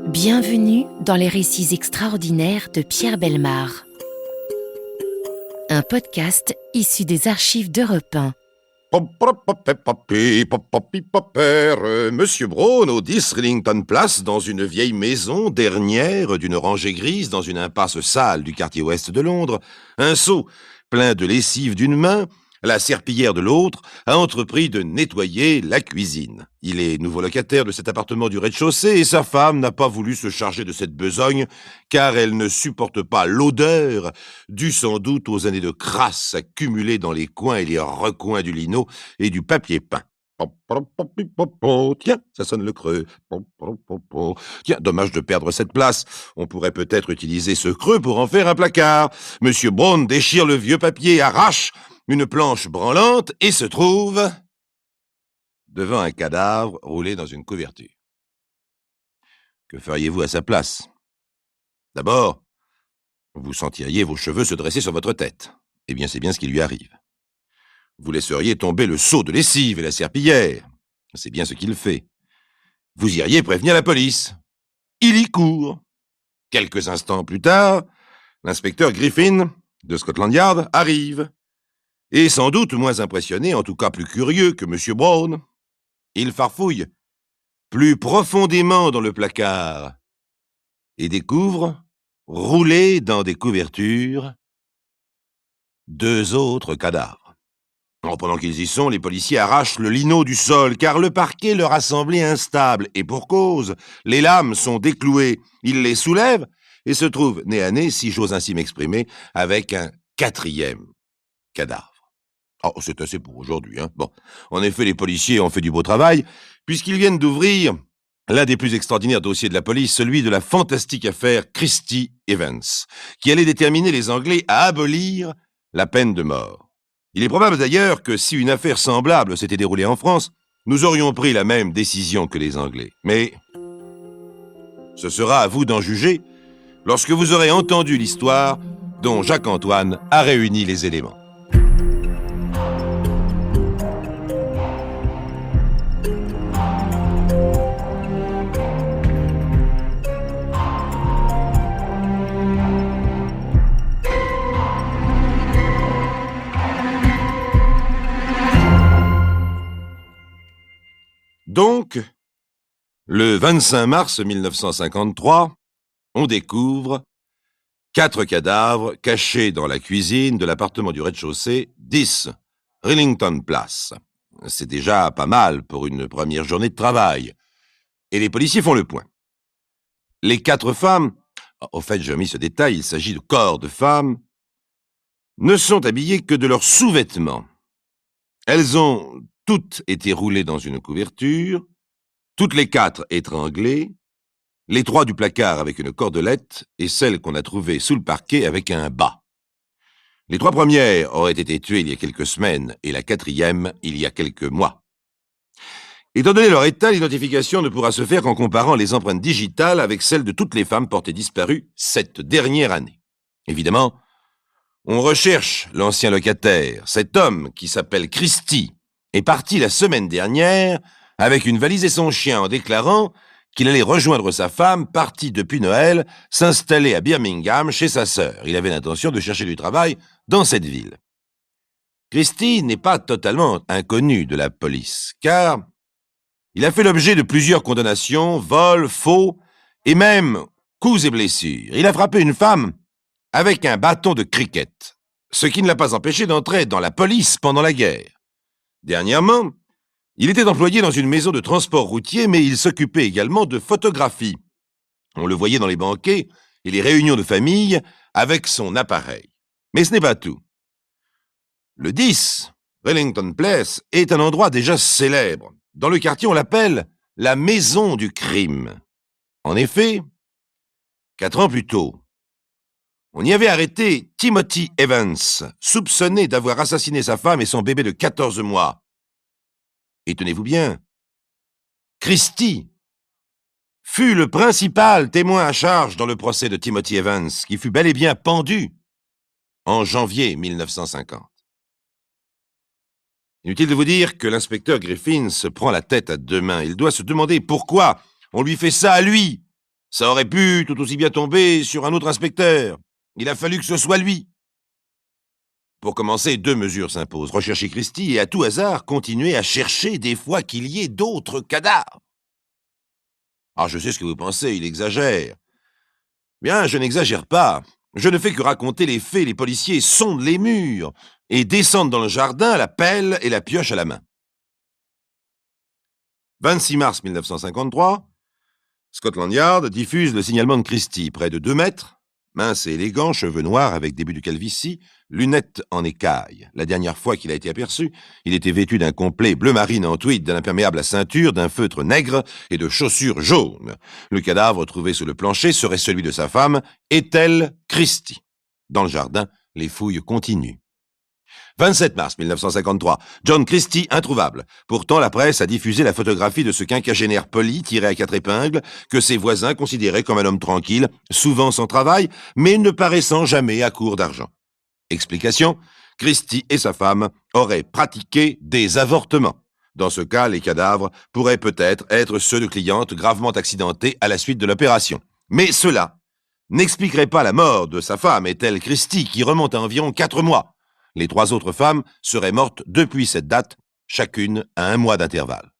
Bienvenue dans les récits extraordinaires de Pierre Bellemare. Un podcast issu des archives d'Europe 1. Monsieur Brown au 10 Rillington Place, dans une vieille maison dernière d'une rangée grise dans une impasse sale du quartier ouest de Londres, un seau plein de lessive d'une main, la serpillière de l'autre, a entrepris de nettoyer la cuisine. Il est nouveau locataire de cet appartement du rez-de-chaussée et sa femme n'a pas voulu se charger de cette besogne car elle ne supporte pas l'odeur due sans doute aux années de crasse accumulées dans les coins et les recoins du lino et du papier peint. Tiens, ça sonne le creux. Tiens, dommage de perdre cette place. On pourrait peut-être utiliser ce creux pour en faire un placard. Monsieur Brown déchire le vieux papier, arrache une planche branlante et se trouve devant un cadavre roulé dans une couverture. Que feriez-vous à sa place? D'abord, vous sentiriez vos cheveux se dresser sur votre tête. Eh bien, c'est bien ce qui lui arrive. Vous laisseriez tomber le seau de lessive et la serpillière. C'est bien ce qu'il fait. Vous iriez prévenir la police. Il y court. Quelques instants plus tard, l'inspecteur Griffin, de Scotland Yard, arrive. Et sans doute moins impressionné, en tout cas plus curieux que M. Brown. Il farfouille plus profondément dans le placard et découvre, roulés dans des couvertures, 2 autres cadavres. Pendant qu'ils y sont, les policiers arrachent le lino du sol, car le parquet leur a semblé instable, et pour cause, les lames sont déclouées. Ils les soulèvent et se trouvent nez à nez, si j'ose ainsi m'exprimer, avec un 4e cadavre. Oh, c'est assez pour aujourd'hui, hein. Bon, en effet, les policiers ont fait du beau travail, puisqu'ils viennent d'ouvrir l'un des plus extraordinaires dossiers de la police, celui de la fantastique affaire Christie Evans, qui allait déterminer les Anglais à abolir la peine de mort. Il est probable d'ailleurs que si une affaire semblable s'était déroulée en France, nous aurions pris la même décision que les Anglais. Mais ce sera à vous d'en juger lorsque vous aurez entendu l'histoire dont Jacques-Antoine a réuni les éléments. Donc, le 25 mars 1953, on découvre 4 cadavres cachés dans la cuisine de l'appartement du rez-de-chaussée, 10 Rillington Place. C'est déjà pas mal pour une première journée de travail. Et les policiers font le point. Les 4 femmes, au fait j'ai omis ce détail, il s'agit de corps de femmes, ne sont habillées que de leurs sous-vêtements. Elles ont toutes été roulées dans une couverture, toutes les 4 étranglées, les 3 du placard avec une cordelette et celle qu'on a trouvée sous le parquet avec un bât. Les 3 premières auraient été tuées il y a quelques semaines et la 4e il y a quelques mois. Étant donné leur état, l'identification ne pourra se faire qu'en comparant les empreintes digitales avec celles de toutes les femmes portées disparues cette dernière année. Évidemment, on recherche l'ancien locataire, cet homme qui s'appelle Christie, est parti la semaine dernière avec une valise et son chien en déclarant qu'il allait rejoindre sa femme, partie depuis Noël, s'installer à Birmingham chez sa sœur. Il avait l'intention de chercher du travail dans cette ville. Christie n'est pas totalement inconnu de la police, car il a fait l'objet de plusieurs condamnations, vols, faux et même coups et blessures. Il a frappé une femme avec un bâton de cricket, ce qui ne l'a pas empêché d'entrer dans la police pendant la guerre. Dernièrement, il était employé dans une maison de transport routier, mais il s'occupait également de photographie. On le voyait dans les banquets et les réunions de famille avec son appareil. Mais ce n'est pas tout. Le 10, Rillington Place, est un endroit déjà célèbre. Dans le quartier, on l'appelle la maison du crime. En effet, 4 ans plus tôt, on y avait arrêté Timothy Evans, soupçonné d'avoir assassiné sa femme et son bébé de 14 mois. Et tenez-vous bien, Christie fut le principal témoin à charge dans le procès de Timothy Evans, qui fut bel et bien pendu en janvier 1950. Inutile de vous dire que l'inspecteur Griffin se prend la tête à 2 mains. Il doit se demander pourquoi on lui fait ça à lui, Ça aurait pu tout aussi bien tomber sur un autre inspecteur. Il a fallu que ce soit lui. Pour commencer, 2 mesures s'imposent. Rechercher Christie et à tout hasard, continuer à chercher des fois qu'il y ait d'autres cadavres. Ah, je sais ce que vous pensez, il exagère. Bien, je n'exagère pas. Je ne fais que raconter les faits. Les policiers sondent les murs et descendent dans le jardin, la pelle et la pioche à la main. 26 mars 1953, Scotland Yard diffuse le signalement de Christie, près de 2 mètres, mince et élégant, cheveux noirs avec début de calvitie, lunettes en écaille. La dernière fois qu'il a été aperçu, il était vêtu d'un complet bleu marine en tweed, d'un imperméable à ceinture, d'un feutre nègre et de chaussures jaunes. Le cadavre trouvé sous le plancher serait celui de sa femme, Ethel Christie. Dans le jardin, les fouilles continuent. 27 mars 1953, John Christie introuvable. Pourtant, la presse a diffusé la photographie de ce quinquagénaire poli tiré à 4 épingles, que ses voisins considéraient comme un homme tranquille, souvent sans travail, mais ne paraissant jamais à court d'argent. Explication, Christie et sa femme auraient pratiqué des avortements. Dans ce cas, les cadavres pourraient peut-être être ceux de clientes gravement accidentées à la suite de l'opération. Mais cela n'expliquerait pas la mort de sa femme, Ethel Christie, qui remonte à environ 4 mois. Les 3 autres femmes seraient mortes depuis cette date, chacune à 1 mois d'intervalle.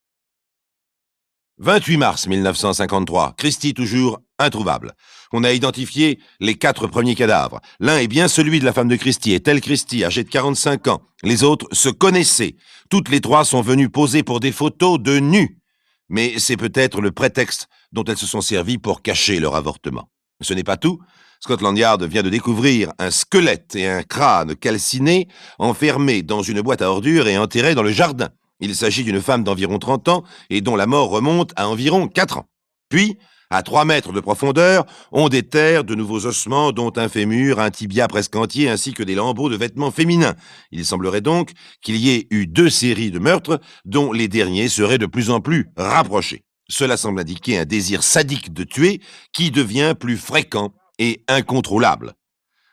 28 mars 1953, Christie toujours introuvable. On a identifié les 4 premiers cadavres. L'un est bien celui de la femme de Christie, Ethel Christie, âgée de 45 ans. Les autres se connaissaient. Toutes les 3 sont venues poser pour des photos de nus. Mais c'est peut-être le prétexte dont elles se sont servies pour cacher leur avortement. Ce n'est pas tout. Scotland Yard vient de découvrir un squelette et un crâne calciné enfermés dans une boîte à ordures et enterrés dans le jardin. Il s'agit d'une femme d'environ 30 ans et dont la mort remonte à environ 4 ans. Puis, à 3 mètres de profondeur, on déterre de nouveaux ossements dont un fémur, un tibia presque entier ainsi que des lambeaux de vêtements féminins. Il semblerait donc qu'il y ait eu 2 séries de meurtres dont les derniers seraient de plus en plus rapprochés. Cela semble indiquer un désir sadique de tuer qui devient plus fréquent et incontrôlable.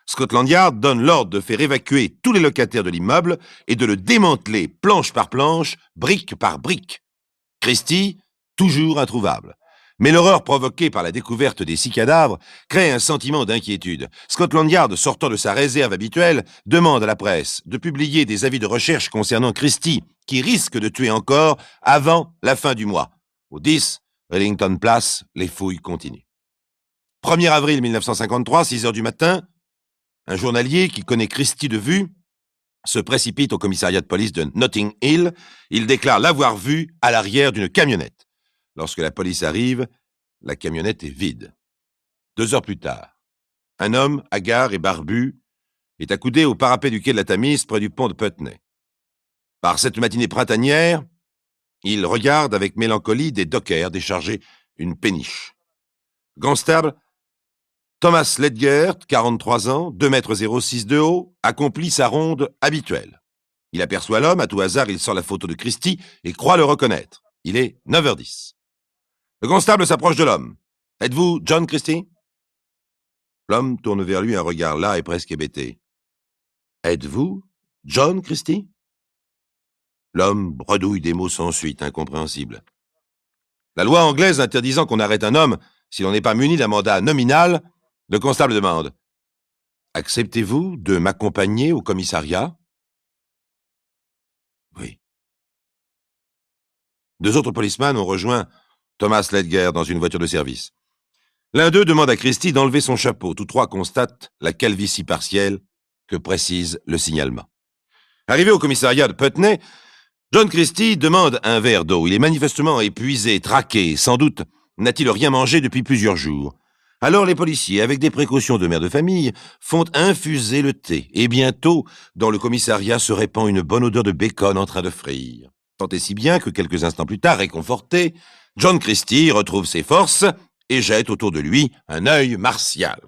Scotland Yard donne l'ordre de faire évacuer tous les locataires de l'immeuble et de le démanteler planche par planche, brique par brique. Christie, toujours introuvable. Mais l'horreur provoquée par la découverte des 6 cadavres crée un sentiment d'inquiétude. Scotland Yard, sortant de sa réserve habituelle, demande à la presse de publier des avis de recherche concernant Christie, qui risque de tuer encore avant la fin du mois. Au 10, Wellington Place, les fouilles continuent. 1er avril 1953, 6 heures du matin, un journalier qui connaît Christie de vue se précipite au commissariat de police de Notting Hill. Il déclare l'avoir vue à l'arrière d'une camionnette. Lorsque la police arrive, la camionnette est vide. 2 heures plus tard, un homme, hagard et barbu, est accoudé au parapet du quai de la Tamise près du pont de Putney. Par cette matinée printanière, il regarde avec mélancolie des dockers décharger une péniche. Constable Thomas Ledgert, 43 ans, 2,06 m de haut, accomplit sa ronde habituelle. Il aperçoit l'homme, à tout hasard, il sort la photo de Christie et croit le reconnaître. Il est 9h10. Le constable s'approche de l'homme. « Êtes-vous John Christie ?» L'homme tourne vers lui un regard las et presque hébété. « Êtes-vous John Christie ?» L'homme bredouille des mots sans suite, incompréhensibles. La loi anglaise interdisant qu'on arrête un homme si l'on n'est pas muni d'un mandat nominal, le constable demande « Acceptez-vous de m'accompagner au commissariat ?» Oui. 2 autres policemen ont rejoint Thomas Ledgert dans une voiture de service. L'un d'eux demande à Christie d'enlever son chapeau. Tous 3 constatent la calvitie partielle que précise le signalement. Arrivé au commissariat de Putney, John Christie demande un verre d'eau. Il est manifestement épuisé, traqué. Sans doute n'a-t-il rien mangé depuis plusieurs jours. Alors les policiers, avec des précautions de mère de famille, font infuser le thé. Et bientôt, dans le commissariat se répand une bonne odeur de bacon en train de frire. Tant et si bien que quelques instants plus tard, réconforté, John Christie retrouve ses forces et jette autour de lui un œil martial.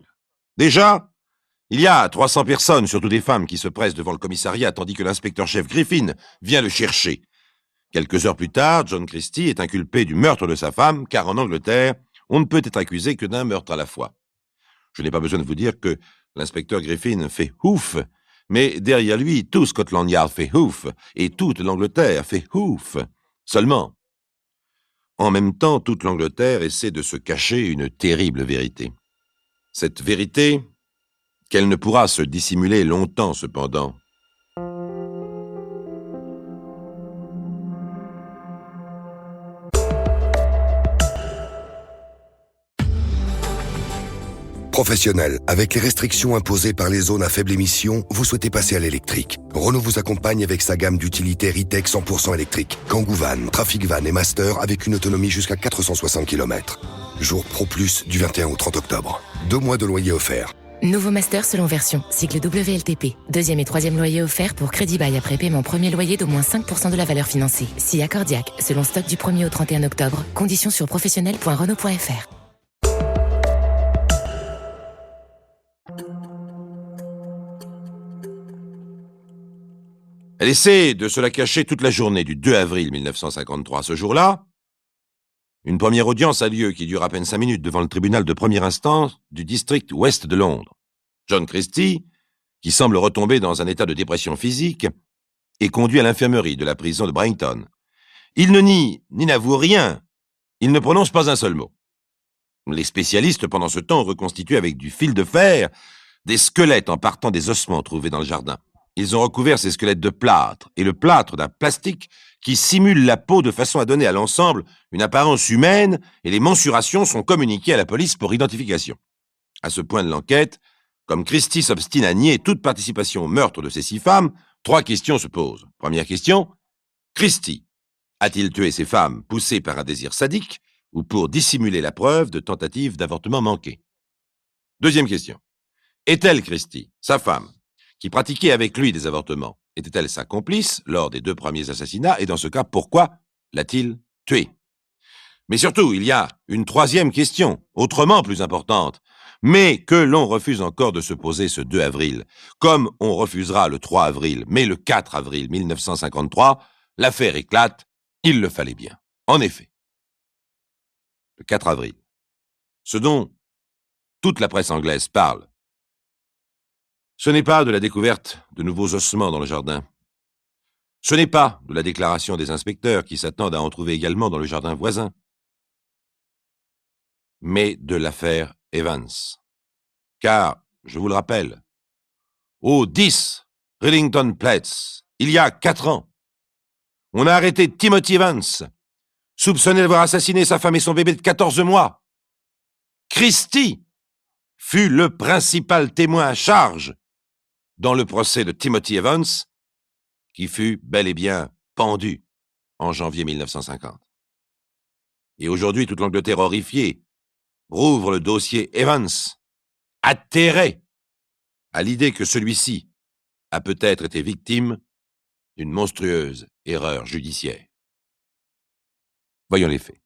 Déjà, il y a 300 personnes, surtout des femmes, qui se pressent devant le commissariat tandis que l'inspecteur-chef Griffin vient le chercher. Quelques heures plus tard, John Christie est inculpé du meurtre de sa femme, car en Angleterre, on ne peut être accusé que d'un meurtre à la fois. Je n'ai pas besoin de vous dire que l'inspecteur Griffin fait ouf, mais derrière lui, tout Scotland Yard fait ouf, et toute l'Angleterre fait ouf. Seulement, En même temps, toute l'Angleterre essaie de se cacher une terrible vérité. Cette vérité, qu'elle ne pourra se dissimuler longtemps cependant. Professionnel, avec les restrictions imposées par les zones à faible émission, vous souhaitez passer à l'électrique. Renault vous accompagne avec sa gamme d'utilitaires e-tech 100% électrique. Kangoo Van, Traffic Van et Master avec une autonomie jusqu'à 460 km. Jour Pro Plus du 21 au 30 octobre. 2 mois de loyer offert. Nouveau master selon version, cycle WLTP. Deuxième et troisième loyer offert pour crédit bail après paiement premier loyer d'au moins 5% de la valeur financée. Si accordiaque, selon stock du 1er au 31 octobre. Conditions sur professionnel.renault.fr. Elle essaie de se la cacher toute la journée du 2 avril 1953. Ce jour-là, une première audience a lieu qui dure à peine 5 minutes devant le tribunal de première instance du district ouest de Londres. John Christie, qui semble retomber dans un état de dépression physique, est conduit à l'infirmerie de la prison de Brighton. Il ne nie ni n'avoue rien. Il ne prononce pas un seul mot. Les spécialistes, pendant ce temps, ont reconstitué avec du fil de fer des squelettes en partant des ossements trouvés dans le jardin. Ils ont recouvert ces squelettes de plâtre, et le plâtre d'un plastique qui simule la peau de façon à donner à l'ensemble une apparence humaine, et les mensurations sont communiquées à la police pour identification. À ce point de l'enquête, comme Christie s'obstine à nier toute participation au meurtre de ces 6 femmes, 3 questions se posent. Première question, Christie a-t-il tué ces femmes poussées par un désir sadique ou pour dissimuler la preuve de tentative d'avortement manquée? Deuxième question, est-elle Christie, sa femme, qui pratiquait avec lui des avortements, était-elle sa complice lors des 2 premiers assassinats, et dans ce cas, pourquoi l'a-t-il tuée? Mais surtout, il y a une 3e question, autrement plus importante, mais que l'on refuse encore de se poser ce 2 avril, comme on refusera le 3 avril, mais le 4 avril 1953, l'affaire éclate, il le fallait bien. En effet, le 4 avril, ce dont toute la presse anglaise parle, ce n'est pas de la découverte de nouveaux ossements dans le jardin. Ce n'est pas de la déclaration des inspecteurs qui s'attendent à en trouver également dans le jardin voisin, mais de l'affaire Evans. Car, je vous le rappelle, au 10 Rillington Place, il y a 4 ans, on a arrêté Timothy Evans, soupçonné d'avoir assassiné sa femme et son bébé de 14 mois. Christie fut le principal témoin à charge dans le procès de Timothy Evans, qui fut bel et bien pendu en janvier 1950. Et aujourd'hui, toute l'Angleterre horrifiée rouvre le dossier Evans, atterré à l'idée que celui-ci a peut-être été victime d'une monstrueuse erreur judiciaire. Voyons les faits.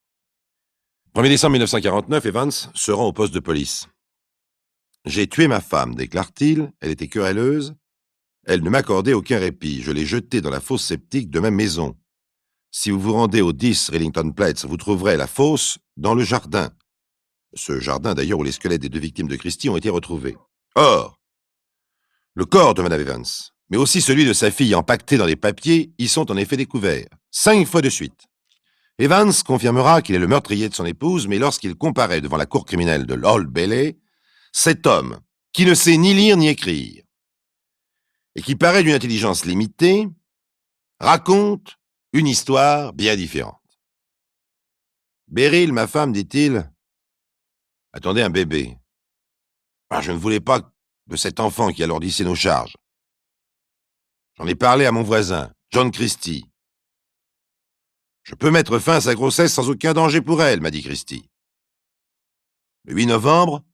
1er décembre 1949, Evans se rend au poste de police. « J'ai tué ma femme, déclare-t-il, elle était querelleuse. Elle ne m'accordait aucun répit. Je l'ai jetée dans la fosse septique de ma maison. Si vous vous rendez au 10 Rillington Place, vous trouverez la fosse dans le jardin. » Ce jardin, d'ailleurs, où les squelettes des 2 victimes de Christie ont été retrouvés. Or, le corps de Mme Evans, mais aussi celui de sa fille empaqueté dans les papiers, y sont en effet découverts, 5 fois de suite. Evans confirmera qu'il est le meurtrier de son épouse, mais lorsqu'il comparaît devant la cour criminelle de l'Old Bailey, cet homme, qui ne sait ni lire ni écrire, et qui paraît d'une intelligence limitée, raconte une histoire bien différente. « Beryl, ma femme, dit-il, attendait un bébé. Je ne voulais pas de cet enfant qui alourdissait nos charges. J'en ai parlé à mon voisin, John Christie. Je peux mettre fin à sa grossesse sans aucun danger pour elle, m'a dit Christie. Le 8 novembre,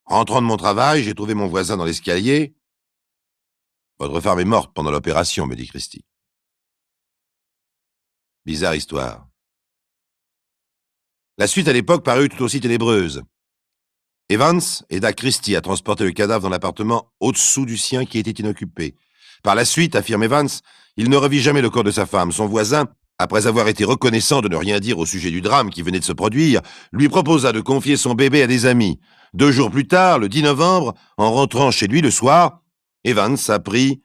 rentrant de mon travail, j'ai trouvé mon voisin dans l'escalier. Votre femme est morte pendant l'opération, me dit Christie. Bizarre histoire. La suite à l'époque parut tout aussi ténébreuse. Evans aida Christie à transporter le cadavre dans l'appartement au-dessous du sien qui était inoccupé. Par la suite, affirme Evans, il ne revit jamais le corps de sa femme. Son voisin, après avoir été reconnaissant de ne rien dire au sujet du drame qui venait de se produire, lui proposa de confier son bébé à des amis. 2 jours plus tard, le 10 novembre, en rentrant chez lui le soir, Evans apprit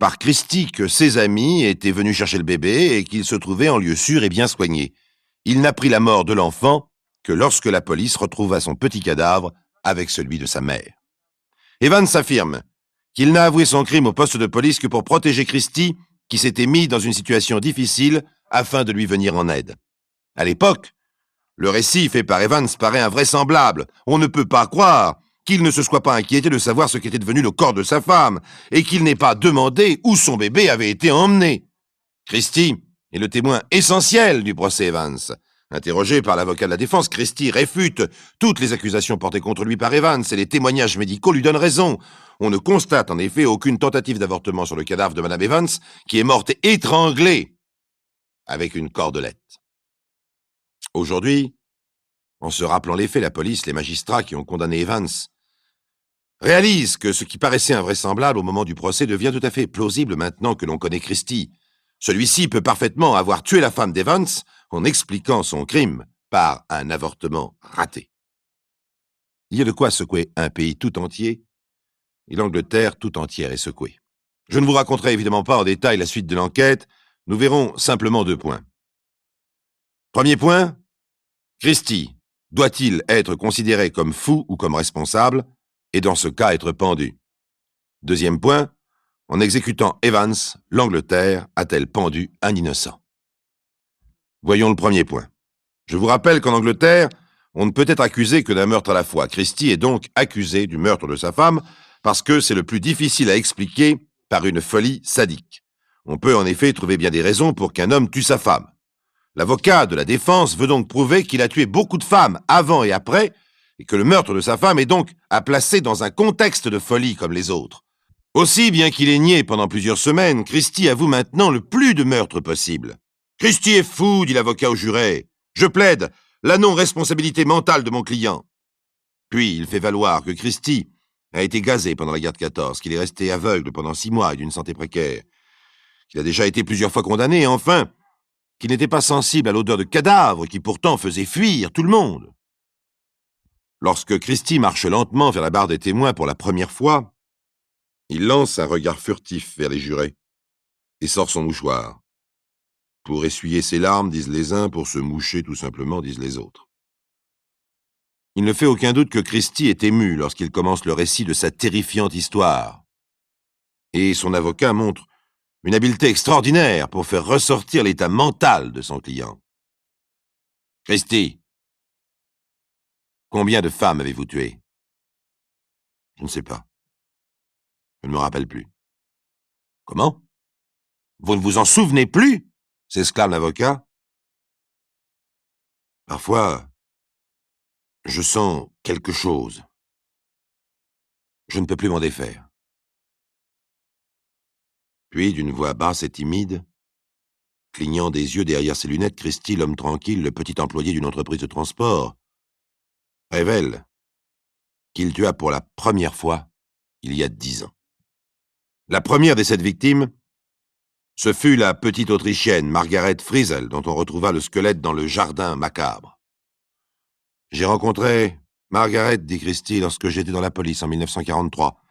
par Christie que ses amis étaient venus chercher le bébé et qu'il se trouvait en lieu sûr et bien soigné. il n'apprit la mort de l'enfant que lorsque la police retrouva son petit cadavre avec celui de sa mère. Evans affirme qu'il n'a avoué son crime au poste de police que pour protéger Christie, qui s'était mis dans une situation difficile afin de lui venir en aide. À l'époque, le récit fait par Evans paraît invraisemblable. On ne peut pas croire qu'il ne se soit pas inquiété de savoir ce qu'était devenu le corps de sa femme et qu'il n'ait pas demandé où son bébé avait été emmené. Christie est le témoin essentiel du procès Evans. Interrogé par l'avocat de la défense, Christie réfute toutes les accusations portées contre lui par Evans et les témoignages médicaux lui donnent raison. On ne constate en effet aucune tentative d'avortement sur le cadavre de Mme Evans, qui est morte étranglée avec une cordelette. Aujourd'hui, en se rappelant les faits, la police, les magistrats qui ont condamné Evans réalisent que ce qui paraissait invraisemblable au moment du procès devient tout à fait plausible maintenant que l'on connaît Christie. Celui-ci peut parfaitement avoir tué la femme d'Evans en expliquant son crime par un avortement raté. Il y a de quoi secouer un pays tout entier, et l'Angleterre tout entière est secouée. Je ne vous raconterai évidemment pas en détail la suite de l'enquête, nous verrons simplement 2 points. Premier point, Christie doit-il être considéré comme fou ou comme responsable, et dans ce cas être pendu? Deuxième point, en exécutant Evans, l'Angleterre a-t-elle pendu un innocent? Voyons le premier point. Je vous rappelle qu'en Angleterre, on ne peut être accusé que d'un meurtre à la fois. Christie est donc accusé du meurtre de sa femme parce que c'est le plus difficile à expliquer par une folie sadique. On peut en effet trouver bien des raisons pour qu'un homme tue sa femme. L'avocat de la défense veut donc prouver qu'il a tué beaucoup de femmes avant et après, et que le meurtre de sa femme est donc à placer dans un contexte de folie comme les autres. Aussi, bien qu'il ait nié pendant plusieurs semaines, Christie avoue maintenant le plus de meurtres possible. « Christie est fou, dit l'avocat au juré. Je plaide la non-responsabilité mentale de mon client. » Puis il fait valoir que Christie a été gazé pendant la guerre de 14, qu'il est resté aveugle pendant 6 mois et d'une santé précaire, qu'il a déjà été plusieurs fois condamné, et enfin, qu'il n'était pas sensible à l'odeur de cadavre qui pourtant faisait fuir tout le monde. Lorsque Christie marche lentement vers la barre des témoins pour la première fois, il lance un regard furtif vers les jurés et sort son mouchoir. Pour essuyer ses larmes, disent les uns, pour se moucher tout simplement, disent les autres. Il ne fait aucun doute que Christie est ému lorsqu'il commence le récit de sa terrifiante histoire. Et son avocat montre une habileté extraordinaire pour faire ressortir l'état mental de son client. « Christie, combien de femmes avez-vous tué? »« Je ne sais pas. Je ne me rappelle plus. »« Comment? Vous ne vous en souvenez plus ?» s'exclame l'avocat. « Parfois, je sens quelque chose. Je ne peux plus m'en défaire. » Puis, d'une voix basse et timide, clignant des yeux derrière ses lunettes, Christie, l'homme tranquille, le petit employé d'une entreprise de transport, révèle qu'il tua pour la première fois il y a 10 ans. La première des 7 victimes, ce fut la petite Autrichienne Margaret Friesel, dont on retrouva le squelette dans le jardin macabre. « J'ai rencontré Margaret, dit Christie, lorsque j'étais dans la police en 1943.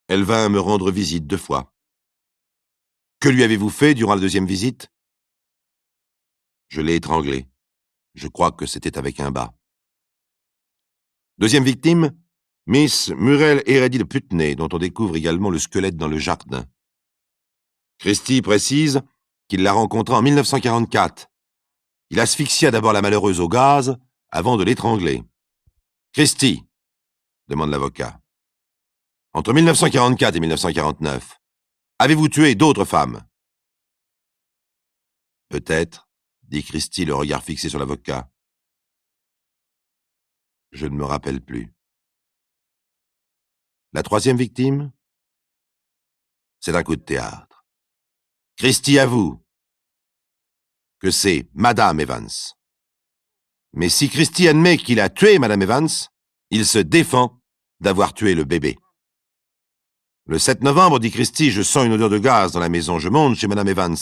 Elle vint me rendre visite 2 fois. Que lui avez-vous fait durant la 2e visite? » Je l'ai étranglée. Je crois que c'était avec un bas. Deuxième victime, Miss Muriel Heredith Putney, dont on découvre également le squelette dans le jardin. Christie précise qu'il la rencontra en 1944. Il asphyxia d'abord la malheureuse au gaz avant de l'étrangler. « Christie, demande l'avocat, entre 1944 et 1949, avez-vous tué d'autres femmes? » Peut-être, dit Christie, le regard fixé sur l'avocat. Je ne me rappelle plus. La 3e victime? C'est un coup de théâtre. Christie avoue que c'est Madame Evans. Mais si Christie admet qu'il a tué Madame Evans, il se défend d'avoir tué le bébé. Le 7 novembre, dit Christie, je sens une odeur de gaz dans la maison. Je monte chez Madame Evans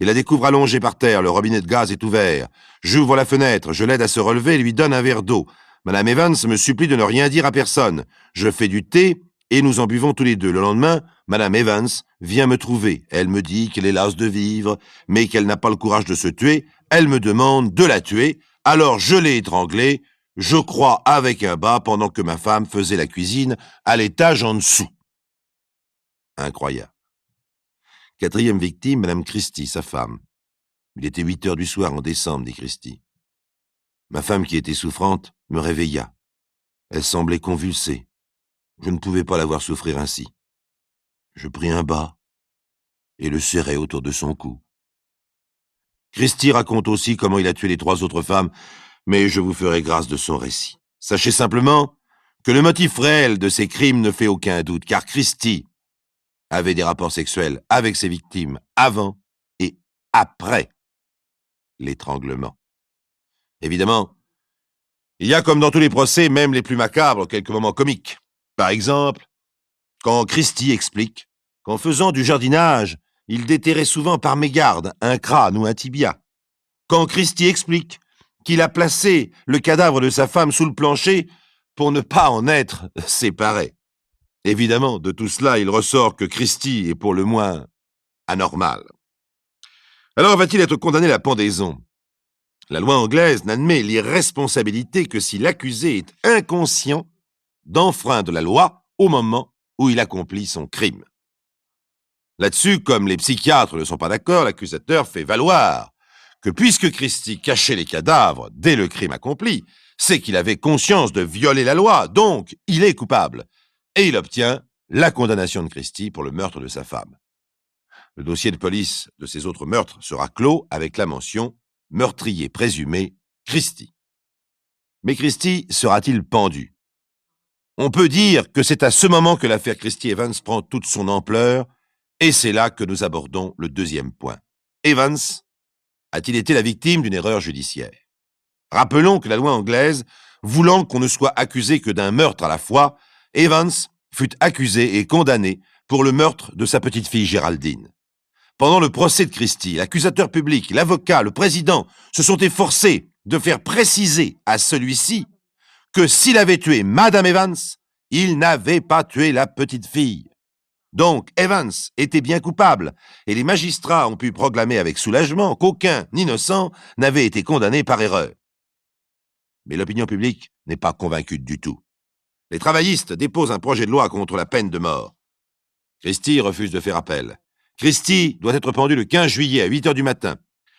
et la découvre allongée par terre. Le robinet de gaz est ouvert. J'ouvre la fenêtre, je l'aide à se relever et lui donne un verre d'eau. Madame Evans me supplie de ne rien dire à personne. Je fais du thé et nous en buvons tous les deux. Le lendemain, Madame Evans vient me trouver. Elle me dit qu'elle est lasse de vivre, mais qu'elle n'a pas le courage de se tuer. Elle me demande de la tuer. Alors je l'ai étranglé, je crois avec un bas, pendant que ma femme faisait la cuisine à l'étage en dessous. Incroyable. 4e victime, Madame Christie, sa femme. Il était 8 heures du soir en décembre, dit Christie. Ma femme, qui était souffrante, me réveilla. Elle semblait convulsée. Je ne pouvais pas la voir souffrir ainsi. Je pris un bas et le serrai autour de son cou. Christie raconte aussi comment il a tué les 3 autres femmes, mais je vous ferai grâce de son récit. Sachez simplement que le motif réel de ces crimes ne fait aucun doute, car Christie avait des rapports sexuels avec ses victimes avant et après l'étranglement. Évidemment, il y a, comme dans tous les procès, même les plus macabres, quelques moments comiques. Par exemple, quand Christie explique qu'en faisant du jardinage, il déterrait souvent par mégarde un crâne ou un tibia. Quand Christie explique qu'il a placé le cadavre de sa femme sous le plancher pour ne pas en être séparé. Évidemment, de tout cela, il ressort que Christie est pour le moins anormal. Alors va-t-il être condamné à la pendaison ? La loi anglaise n'admet l'irresponsabilité que si l'accusé est inconscient d'enfreindre la loi au moment où il accomplit son crime. Là-dessus, comme les psychiatres ne sont pas d'accord, l'accusateur fait valoir que puisque Christie cachait les cadavres dès le crime accompli, c'est qu'il avait conscience de violer la loi, donc il est coupable. Et il obtient la condamnation de Christie pour le meurtre de sa femme. Le dossier de police de ces autres meurtres sera clos avec la mention « meurtrier présumé Christie ». Mais Christie sera-t-il pendu ? On peut dire que c'est à ce moment que l'affaire Christie Evans prend toute son ampleur, et c'est là que nous abordons le 2e point. Evans a-t-il été la victime d'une erreur judiciaire ? Rappelons que la loi anglaise, voulant qu'on ne soit accusé que d'un meurtre à la fois, Evans fut accusé et condamné pour le meurtre de sa petite-fille Géraldine. Pendant le procès de Christie, l'accusateur public, l'avocat, le président se sont efforcés de faire préciser à celui-ci que s'il avait tué Madame Evans, il n'avait pas tué la petite fille. Donc Evans était bien coupable, et les magistrats ont pu proclamer avec soulagement qu'aucun innocent n'avait été condamné par erreur. Mais l'opinion publique n'est pas convaincue du tout. Les travaillistes déposent un projet de loi contre la peine de mort. Christie refuse de faire appel. Christie doit être pendu le 15 juillet à 8 heures du matin.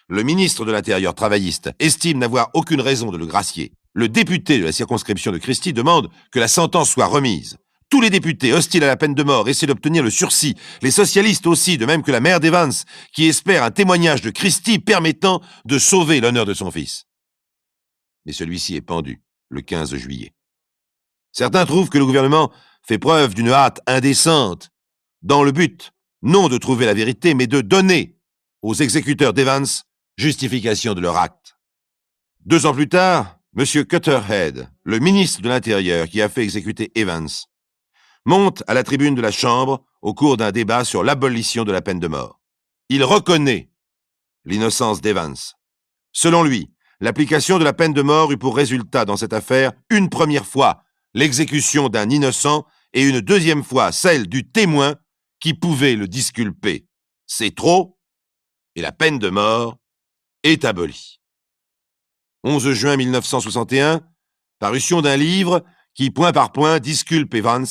Le ministre de l'Intérieur travailliste estime n'avoir aucune raison de le gracier. Le député de la circonscription de Christie demande que la sentence soit remise. Tous les députés hostiles à la peine de mort essaient d'obtenir le sursis. Les socialistes aussi, de même que la mère d'Evans, qui espère un témoignage de Christie permettant de sauver l'honneur de son fils. Mais celui-ci est pendu le 15 juillet. Certains trouvent que le gouvernement fait preuve d'une hâte indécente, dans le but, non de trouver la vérité, mais de donner aux exécuteurs d'Evans justification de leur acte. 2 ans plus tard, M. Cutterhead, le ministre de l'Intérieur qui a fait exécuter Evans, monte à la tribune de la Chambre au cours d'un débat sur l'abolition de la peine de mort. Il reconnaît l'innocence d'Evans. Selon lui, l'application de la peine de mort eut pour résultat dans cette affaire, une première fois, l'exécution d'un innocent et une deuxième fois celle du témoin qui pouvait le disculper. C'est trop, et la peine de mort est abolie. 11 juin 1961, parution d'un livre qui, point par point, disculpe Evans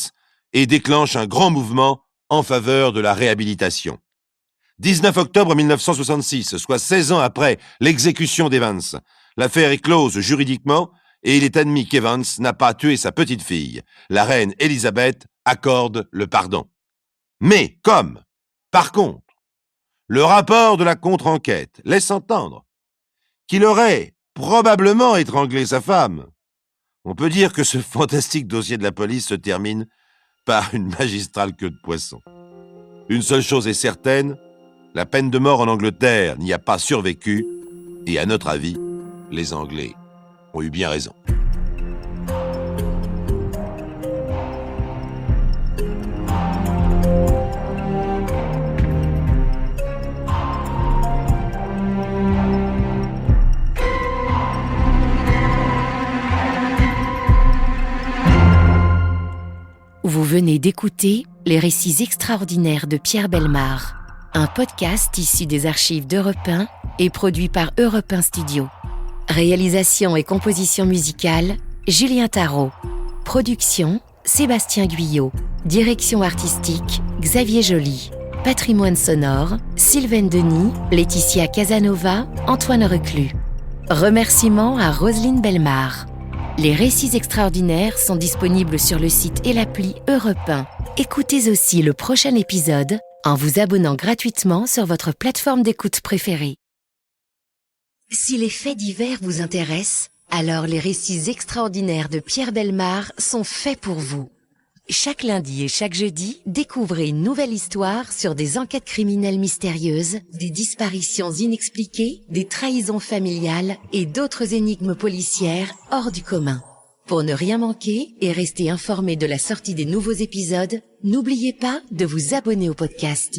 et déclenche un grand mouvement en faveur de la réhabilitation. 19 octobre 1966, soit 16 ans après l'exécution d'Evans, l'affaire est close juridiquement et il est admis qu'Evans n'a pas tué sa petite fille. La reine Élisabeth accorde le pardon. Mais comme, par contre, le rapport de la contre-enquête laisse entendre qu'il aurait probablement étranglé sa femme, on peut dire que ce fantastique dossier de la police se termine par une magistrale queue de poisson. Une seule chose est certaine, la peine de mort en Angleterre n'y a pas survécu, et à notre avis, les Anglais ont eu bien raison. Vous venez d'écouter les récits extraordinaires de Pierre Bellemare, un podcast issu des archives d'Europe 1 et produit par Europe 1 Studio, Réalisation et composition musicale, Julien Tarot. Production, Sébastien Guyot. Direction artistique, Xavier Joly. Patrimoine sonore, Sylvaine Denis, Laetitia Casanova, Antoine Reclus. Remerciements à Roselyne Bellemare. Les récits extraordinaires sont disponibles sur le site et l'appli Europe 1. Écoutez aussi le prochain épisode en vous abonnant gratuitement sur votre plateforme d'écoute préférée. Si les faits divers vous intéressent, alors les récits extraordinaires de Pierre Bellemare sont faits pour vous. Chaque lundi et chaque jeudi, découvrez une nouvelle histoire sur des enquêtes criminelles mystérieuses, des disparitions inexpliquées, des trahisons familiales et d'autres énigmes policières hors du commun. Pour ne rien manquer et rester informé de la sortie des nouveaux épisodes, n'oubliez pas de vous abonner au podcast.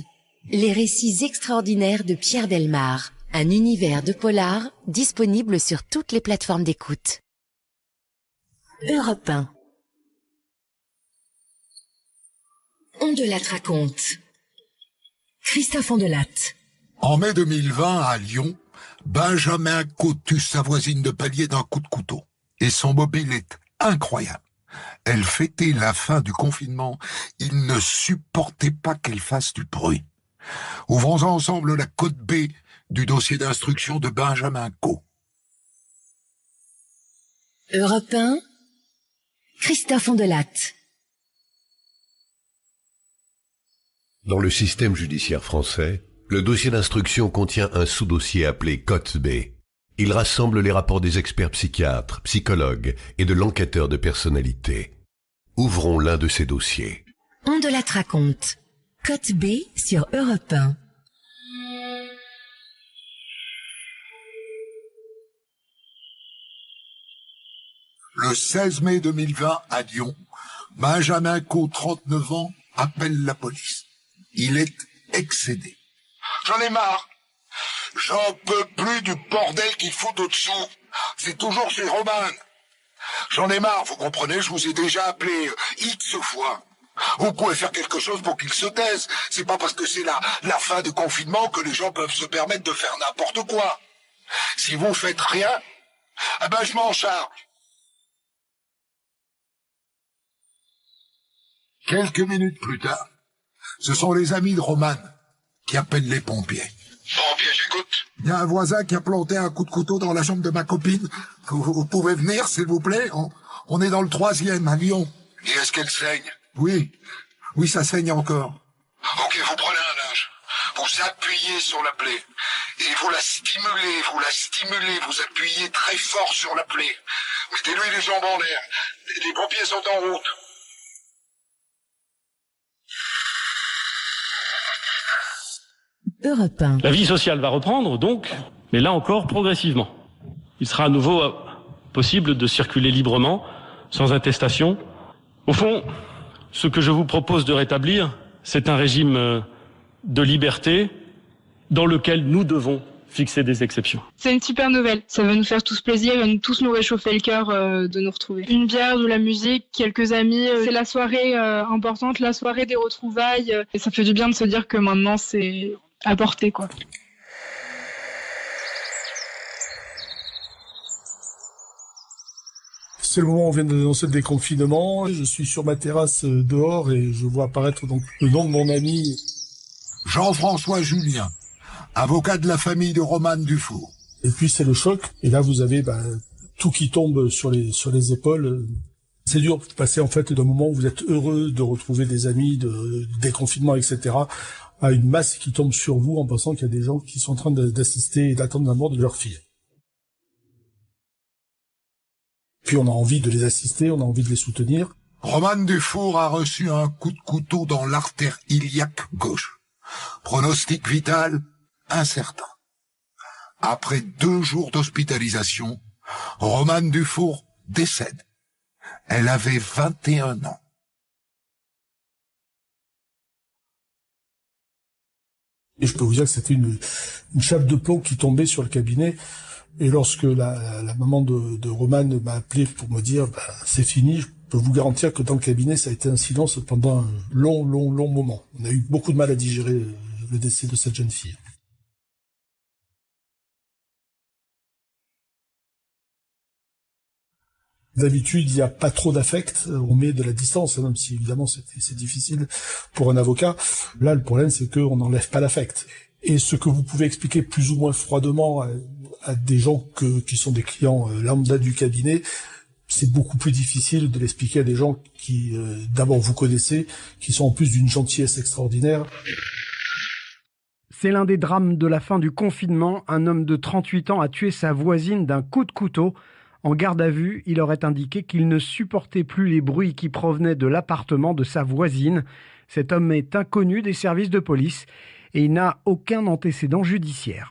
Les récits extraordinaires de Pierre Bellemare, un univers de polar disponible sur toutes les plateformes d'écoute. Europe 1. On de Latte raconte. Christophe Ondelatte. En mai 2020, à Lyon, Benjamin Cotu sa voisine de palier d'un coup de couteau. Et son mobile est incroyable. Elle fêtait la fin du confinement. Il ne supportait pas qu'elle fasse du bruit. Ouvrons ensemble la code B du dossier d'instruction de Benjamin Co. Europe 1. Christophe Ondelatte. Dans le système judiciaire français, le dossier d'instruction contient un sous-dossier appelé Cote B. Il rassemble les rapports des experts psychiatres, psychologues et de l'enquêteur de personnalité. Ouvrons l'un de ces dossiers. Ondelatte raconte. Cote B sur Europe 1. Le 16 mai 2020, à Lyon, Benjamin Co, 39 ans, appelle la police. Il est excédé. J'en ai marre. J'en peux plus du bordel qu'il fout au-dessous. C'est toujours chez Roman. J'en ai marre, vous comprenez, je vous ai déjà appelé X fois. Vous pouvez faire quelque chose pour qu'il se taise. C'est pas parce que c'est la fin du confinement que les gens peuvent se permettre de faire n'importe quoi. Si vous faites rien, eh ben je m'en charge. Quelques minutes plus tard, ce sont les amis de Roman qui appellent les pompiers. Pompiers, j'écoute. Il y a un voisin qui a planté un coup de couteau dans la jambe de ma copine. Vous pouvez venir, s'il vous plaît? On est dans le 3e, à Lyon. Et est-ce qu'elle saigne? Oui, ça saigne encore. Ok, vous prenez un linge. Vous appuyez sur la plaie. Et vous la stimulez, vous appuyez très fort sur la plaie. Mettez-lui les jambes en l'air. Les pompiers sont en route. Europe 1. La vie sociale va reprendre, donc, mais là encore progressivement. Il sera à nouveau possible de circuler librement, sans attestation. Au fond, ce que je vous propose de rétablir, c'est un régime de liberté dans lequel nous devons fixer des exceptions. C'est une super nouvelle. Ça va nous faire tous plaisir, va tous nous réchauffer le cœur de nous retrouver. Une bière, de la musique, quelques amis. C'est la soirée importante, la soirée des retrouvailles. Et ça fait du bien de se dire que maintenant, c'est à portée, quoi. C'est le moment où on vient d'annoncer le déconfinement. Je suis sur ma terrasse dehors et je vois apparaître donc le nom de mon ami Jean-François Julien, avocat de la famille de Roman Dufour. Et puis c'est le choc. Et là vous avez tout qui tombe sur les épaules. C'est dur de passer en fait d'un moment où vous êtes heureux de retrouver des amis, de déconfinement, etc., à une masse qui tombe sur vous en pensant qu'il y a des gens qui sont en train d'assister et d'attendre la mort de leur fille. Puis on a envie de les assister, on a envie de les soutenir. Roman Dufour a reçu un coup de couteau dans l'artère iliaque gauche. Pronostic vital incertain. Après 2 jours d'hospitalisation, Roman Dufour décède. Elle avait 21 ans. Et je peux vous dire que c'était une chape de plomb qui tombait sur le cabinet. Et lorsque la maman de Roman m'a appelé pour me dire c'est fini, je peux vous garantir que dans le cabinet, ça a été un silence pendant un long moment. On a eu beaucoup de mal à digérer le décès de cette jeune fille. D'habitude, il n'y a pas trop d'affect, on met de la distance, même si évidemment c'est difficile pour un avocat. Là, le problème, c'est qu'on n'enlève pas l'affect. Et ce que vous pouvez expliquer plus ou moins froidement à des gens qui sont des clients lambda du cabinet, c'est beaucoup plus difficile de l'expliquer à des gens qui, d'abord, vous connaissez, qui sont en plus d'une gentillesse extraordinaire. C'est l'un des drames de la fin du confinement. Un homme de 38 ans a tué sa voisine d'un coup de couteau. En garde à vue, il aurait indiqué qu'il ne supportait plus les bruits qui provenaient de l'appartement de sa voisine. Cet homme est inconnu des services de police et il n'a aucun antécédent judiciaire.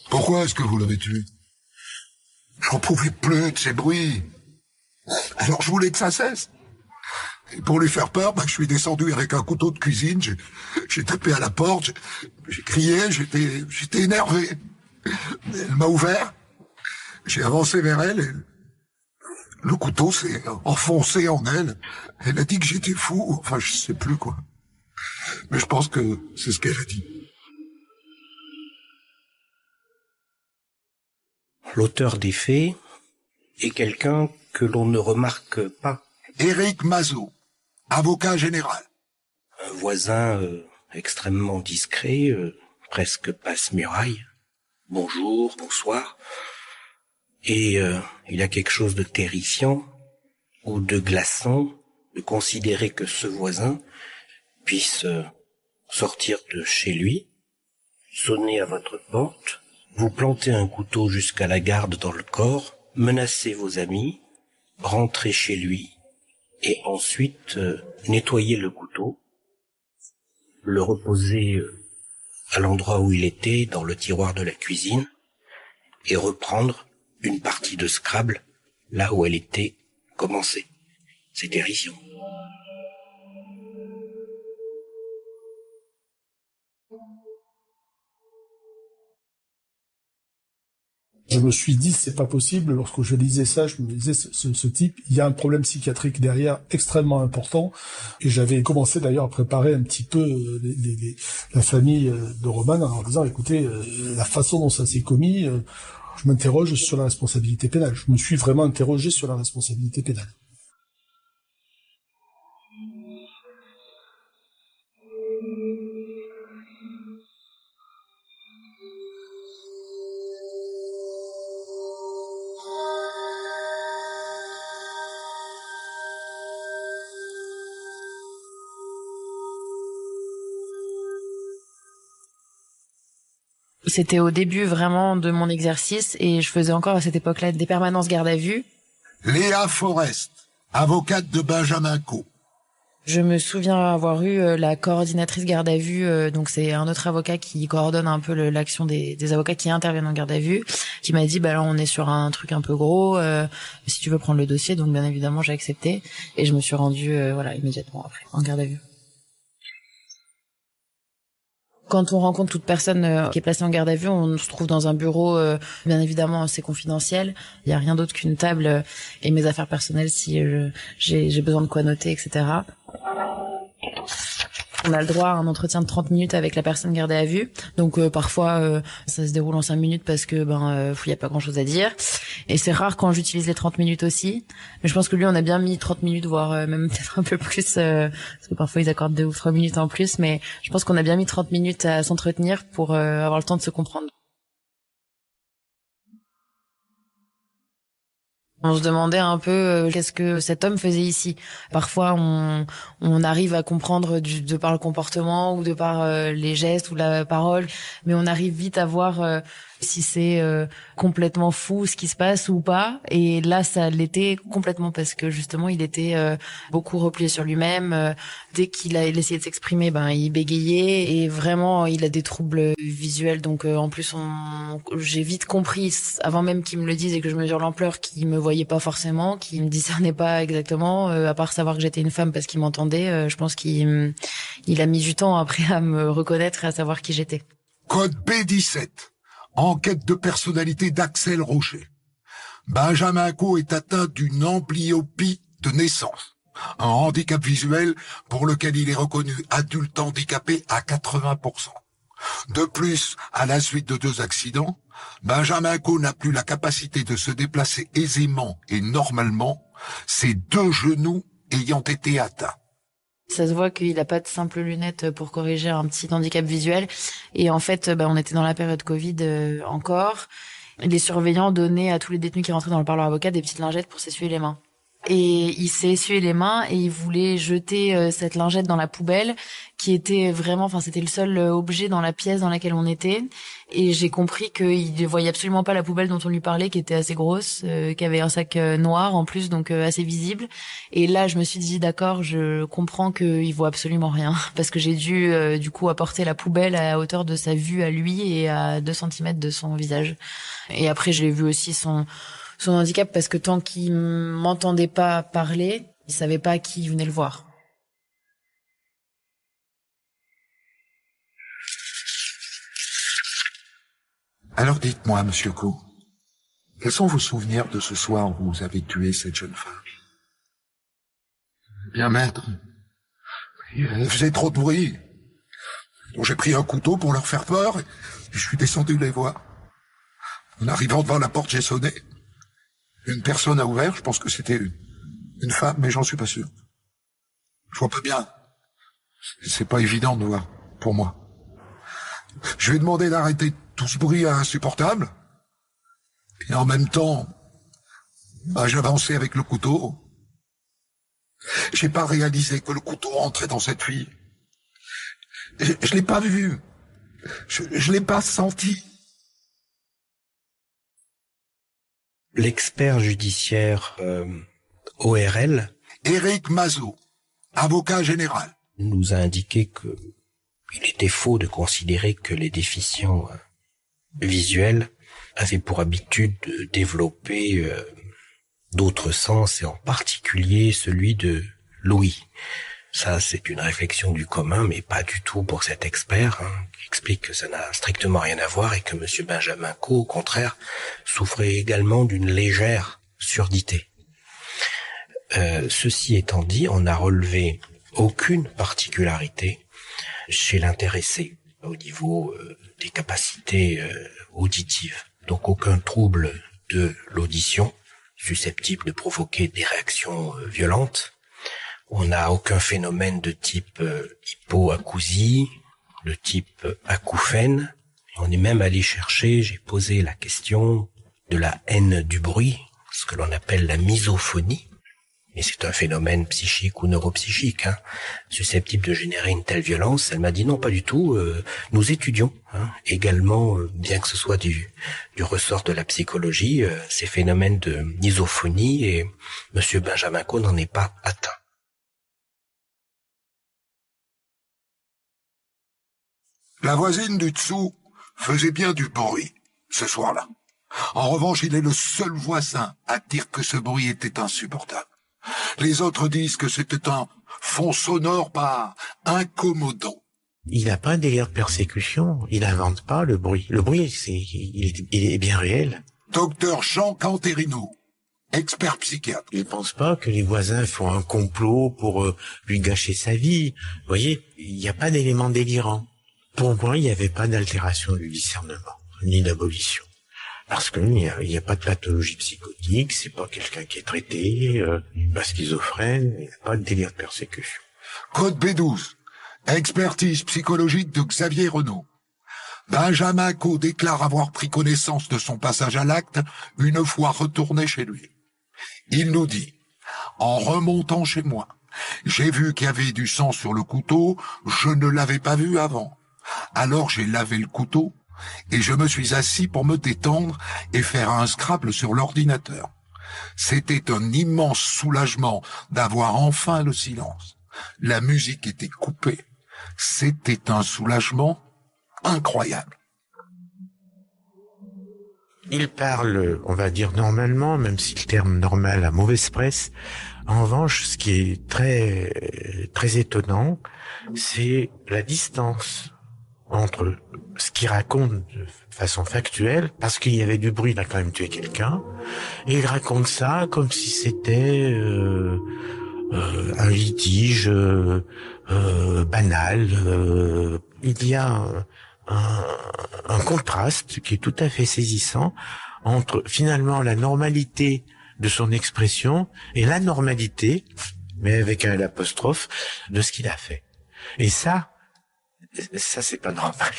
Pourquoi est-ce que vous l'avez tué? J'en pouvais plus de ces bruits. Alors je voulais que ça cesse. Et pour lui faire peur, je suis descendu avec un couteau de cuisine, j'ai tapé à la porte, j'ai crié, j'étais énervé. Elle m'a ouvert, j'ai avancé vers elle et le couteau s'est enfoncé en elle. Elle a dit que j'étais fou, enfin je sais plus quoi. Mais je pense que c'est ce qu'elle a dit. L'auteur des faits est quelqu'un que l'on ne remarque pas. Éric Mazot, avocat général. Un voisin extrêmement discret, presque passe-muraille. Bonjour, bonsoir. Et il y a quelque chose de terrifiant ou de glaçant de considérer que ce voisin puisse sortir de chez lui, sonner à votre porte, vous planter un couteau jusqu'à la garde dans le corps, menacer vos amis, rentrer chez lui et ensuite nettoyer le couteau, le reposer à l'endroit où il était, dans le tiroir de la cuisine, et reprendre une partie de Scrabble là où elle était commencée. C'est terrifiant. Je me suis dit, c'est pas possible. Lorsque je lisais ça, je me disais, ce type, il y a un problème psychiatrique derrière extrêmement important. Et j'avais commencé d'ailleurs à préparer un petit peu la famille de Roman en leur disant, écoutez, la façon dont ça s'est commis, je m'interroge sur la responsabilité pénale. Je me suis vraiment interrogé sur la responsabilité pénale. C'était au début vraiment de mon exercice et je faisais encore à cette époque-là des permanences garde à vue. Léa Forest, avocate de Benjamin Co. Je me souviens avoir eu la coordinatrice garde à vue, donc c'est un autre avocat qui coordonne un peu l'action des avocats qui interviennent en garde à vue, qui m'a dit là on est sur un truc un peu gros, si tu veux prendre le dossier, donc bien évidemment j'ai accepté et je me suis rendue immédiatement après en garde à vue. Quand on rencontre toute personne qui est placée en garde à vue, on se trouve dans un bureau, bien évidemment c'est confidentiel, il y a rien d'autre qu'une table et mes affaires personnelles si j'ai besoin de quoi noter, etc. On a le droit à un entretien de 30 minutes avec la personne gardée à vue. Donc parfois ça se déroule en 5 minutes parce que y a pas grand-chose à dire. Et c'est rare quand j'utilise les 30 minutes aussi. Mais je pense que lui on a bien mis 30 minutes voire même peut-être un peu plus parce que parfois ils accordent 2 ou 3 minutes en plus, mais je pense qu'on a bien mis 30 minutes à s'entretenir pour avoir le temps de se comprendre. On se demandait un peu qu'est-ce que cet homme faisait ici. Parfois, on arrive à comprendre de par le comportement ou de par les gestes ou la parole, mais on arrive vite à voir si c'est complètement fou ce qui se passe ou pas. Et là, ça l'était complètement parce que justement, il était beaucoup replié sur lui-même. Dès qu'il a essayé de s'exprimer, il bégayait et vraiment, il a des troubles visuels. Donc, en plus, j'ai vite compris, avant même qu'il me le dise et que je mesure l'ampleur, qu'il me voyait pas forcément, qu'il me discernait pas exactement, à part savoir que j'étais une femme parce qu'il m'entendait. Je pense qu'il a mis du temps après à me reconnaître et à savoir qui j'étais. Code B17. Enquête de personnalité d'Axel Rocher. Benjamin Co est atteint d'une amblyopie de naissance, un handicap visuel pour lequel il est reconnu adulte handicapé à 80%. De plus, à la suite de 2 accidents, Benjamin Caux n'a plus la capacité de se déplacer aisément et normalement, ses 2 genoux ayant été atteints. Ça se voit qu'il n'a pas de simples lunettes pour corriger un petit handicap visuel. Et en fait, on était dans la période Covid encore. Les surveillants donnaient à tous les détenus qui rentraient dans le parloir avocat des petites lingettes pour s'essuyer les mains. Et il s'est essuyé les mains et il voulait jeter cette lingette dans la poubelle qui était vraiment, c'était le seul objet dans la pièce dans laquelle on était. Et j'ai compris qu'il ne voyait absolument pas la poubelle dont on lui parlait, qui était assez grosse, qui avait un sac noir en plus, donc assez visible. Et là, je me suis dit, d'accord, je comprends qu'il voit absolument rien. Parce que j'ai dû, du coup, apporter la poubelle à hauteur de sa vue à lui et à 2 centimètres de son visage. Et après, je l'ai vu aussi son handicap, parce que tant qu'il m'entendait pas parler, il savait pas qui venait le voir. Alors dites-moi, monsieur Caux, quels sont vos souvenirs de ce soir où vous avez tué cette jeune femme? Bien, maître, elle faisait trop de bruit. Donc j'ai pris un couteau pour leur faire peur et je suis descendu les voir. En arrivant devant la porte, j'ai sonné. Une personne a ouvert, je pense que c'était une femme, mais j'en suis pas sûr. Je vois pas bien. C'est pas évident de voir, pour moi. Je lui ai demandé d'arrêter tout ce bruit insupportable. Et en même temps, j'avançais avec le couteau. J'ai pas réalisé que le couteau rentrait dans cette fille. Je l'ai pas vu. Je l'ai pas senti. L'expert judiciaire ORL, Éric Mazot, avocat général, nous a indiqué que il était faux de considérer que les déficients visuels avaient pour habitude de développer d'autres sens, et en particulier celui de l'ouïe. Ça, c'est une réflexion du commun, mais pas du tout pour cet expert, qui explique que ça n'a strictement rien à voir et que monsieur Benjamin Caux, au contraire, souffrait également d'une légère surdité. Ceci étant dit, on n'a relevé aucune particularité chez l'intéressé au niveau des capacités auditives. Donc aucun trouble de l'audition susceptible de provoquer des réactions violentes. On n'a aucun phénomène de type hypoacousie, de type acouphène. On est même allé chercher, j'ai posé la question de la haine du bruit, ce que l'on appelle la misophonie. Mais c'est un phénomène psychique ou neuropsychique, susceptible de générer une telle violence. Elle m'a dit non, pas du tout. Nous étudions également, bien que ce soit du ressort de la psychologie, ces phénomènes de misophonie, et monsieur Benjamin Caux n'en est pas atteint. La voisine du dessous faisait bien du bruit ce soir-là. En revanche, il est le seul voisin à dire que ce bruit était insupportable. Les autres disent que c'était un fond sonore pas incommodant. Il n'a pas un délire de persécution, il n'invente pas le bruit. Le bruit, il est bien réel. Docteur Jean Canterino, expert psychiatre. Il pense pas que les voisins font un complot pour lui gâcher sa vie. Vous voyez, il n'y a pas d'élément délirant. Pour moi, il n'y avait pas d'altération du discernement, ni d'abolition. Parce qu'il n'y a pas de pathologie psychotique, c'est pas quelqu'un qui est traité, pas schizophrène, il n'y a pas de délire de persécution. Code B12, expertise psychologique de Xavier Renaud. Benjamin Caux déclare avoir pris connaissance de son passage à l'acte une fois retourné chez lui. Il nous dit, en remontant chez moi, j'ai vu qu'il y avait du sang sur le couteau, je ne l'avais pas vu avant. Alors j'ai lavé le couteau et je me suis assis pour me détendre et faire un Scrabble sur l'ordinateur. C'était un immense soulagement d'avoir enfin le silence. La musique était coupée. C'était un soulagement incroyable. Il parle, on va dire normalement, même si le terme normal a mauvaise presse. En revanche, ce qui est très, très étonnant, c'est la distance entre ce qu'il raconte de façon factuelle, parce qu'il y avait du bruit, il a quand même tué quelqu'un, et il raconte ça comme si c'était un litige banal. Il y a un contraste qui est tout à fait saisissant entre finalement la normalité de son expression et la normalité, mais avec un l'apostrophe, de ce qu'il a fait. Et ça c'est pas normal.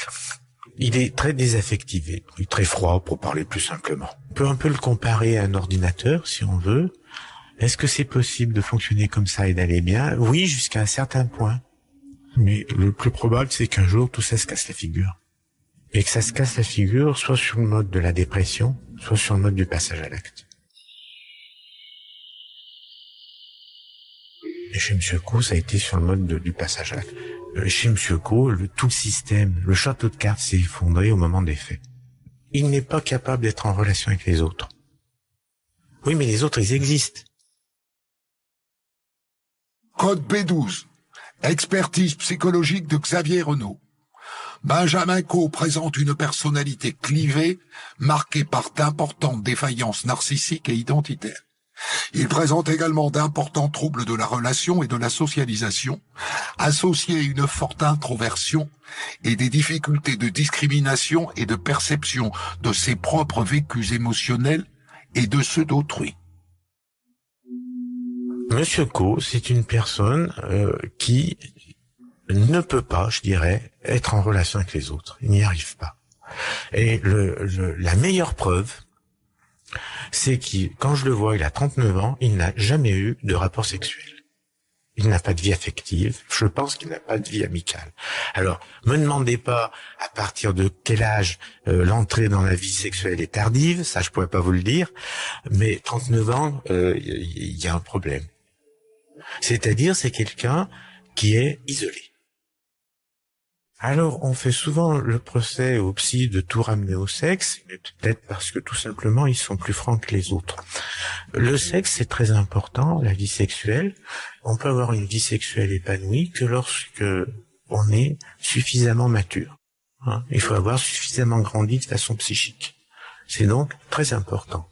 Il est très désaffectivé, très froid pour parler plus simplement. On peut un peu le comparer à un ordinateur si on veut. Est-ce que c'est possible de fonctionner comme ça et d'aller bien? Oui, jusqu'à un certain point. Mais le plus probable, c'est qu'un jour, tout ça se casse la figure. Et que ça se casse la figure, soit sur le mode de la dépression, soit sur le mode du passage à l'acte. Et chez M. Co, ça a été sur le mode du passage à l'acte. Chez M. Co, tout le système, le château de cartes s'est effondré au moment des faits. Il n'est pas capable d'être en relation avec les autres. Oui, mais les autres, ils existent. Code B12. Expertise psychologique de Xavier Renaud. Benjamin Co présente une personnalité clivée, marquée par d'importantes défaillances narcissiques et identitaires. Il présente également d'importants troubles de la relation et de la socialisation, associés à une forte introversion et des difficultés de discrimination et de perception de ses propres vécus émotionnels et de ceux d'autrui. Monsieur Co, c'est une personne qui ne peut pas, je dirais, être en relation avec les autres. Il n'y arrive pas. Et la meilleure preuve, c'est que quand je le vois, il a 39 ans, il n'a jamais eu de rapport sexuel. Il n'a pas de vie affective. Je pense qu'il n'a pas de vie amicale. Alors, me demandez pas à partir de quel âge l'entrée dans la vie sexuelle est tardive, ça je pourrais pas vous le dire, mais 39 ans, il y a un problème. C'est-à-dire, c'est quelqu'un qui est isolé. Alors, on fait souvent le procès aux psys de tout ramener au sexe, mais peut-être parce que tout simplement, ils sont plus francs que les autres. Le sexe, c'est très important, la vie sexuelle. On peut avoir une vie sexuelle épanouie que lorsque on est suffisamment mature. Il faut avoir suffisamment grandi de façon psychique. C'est donc très important.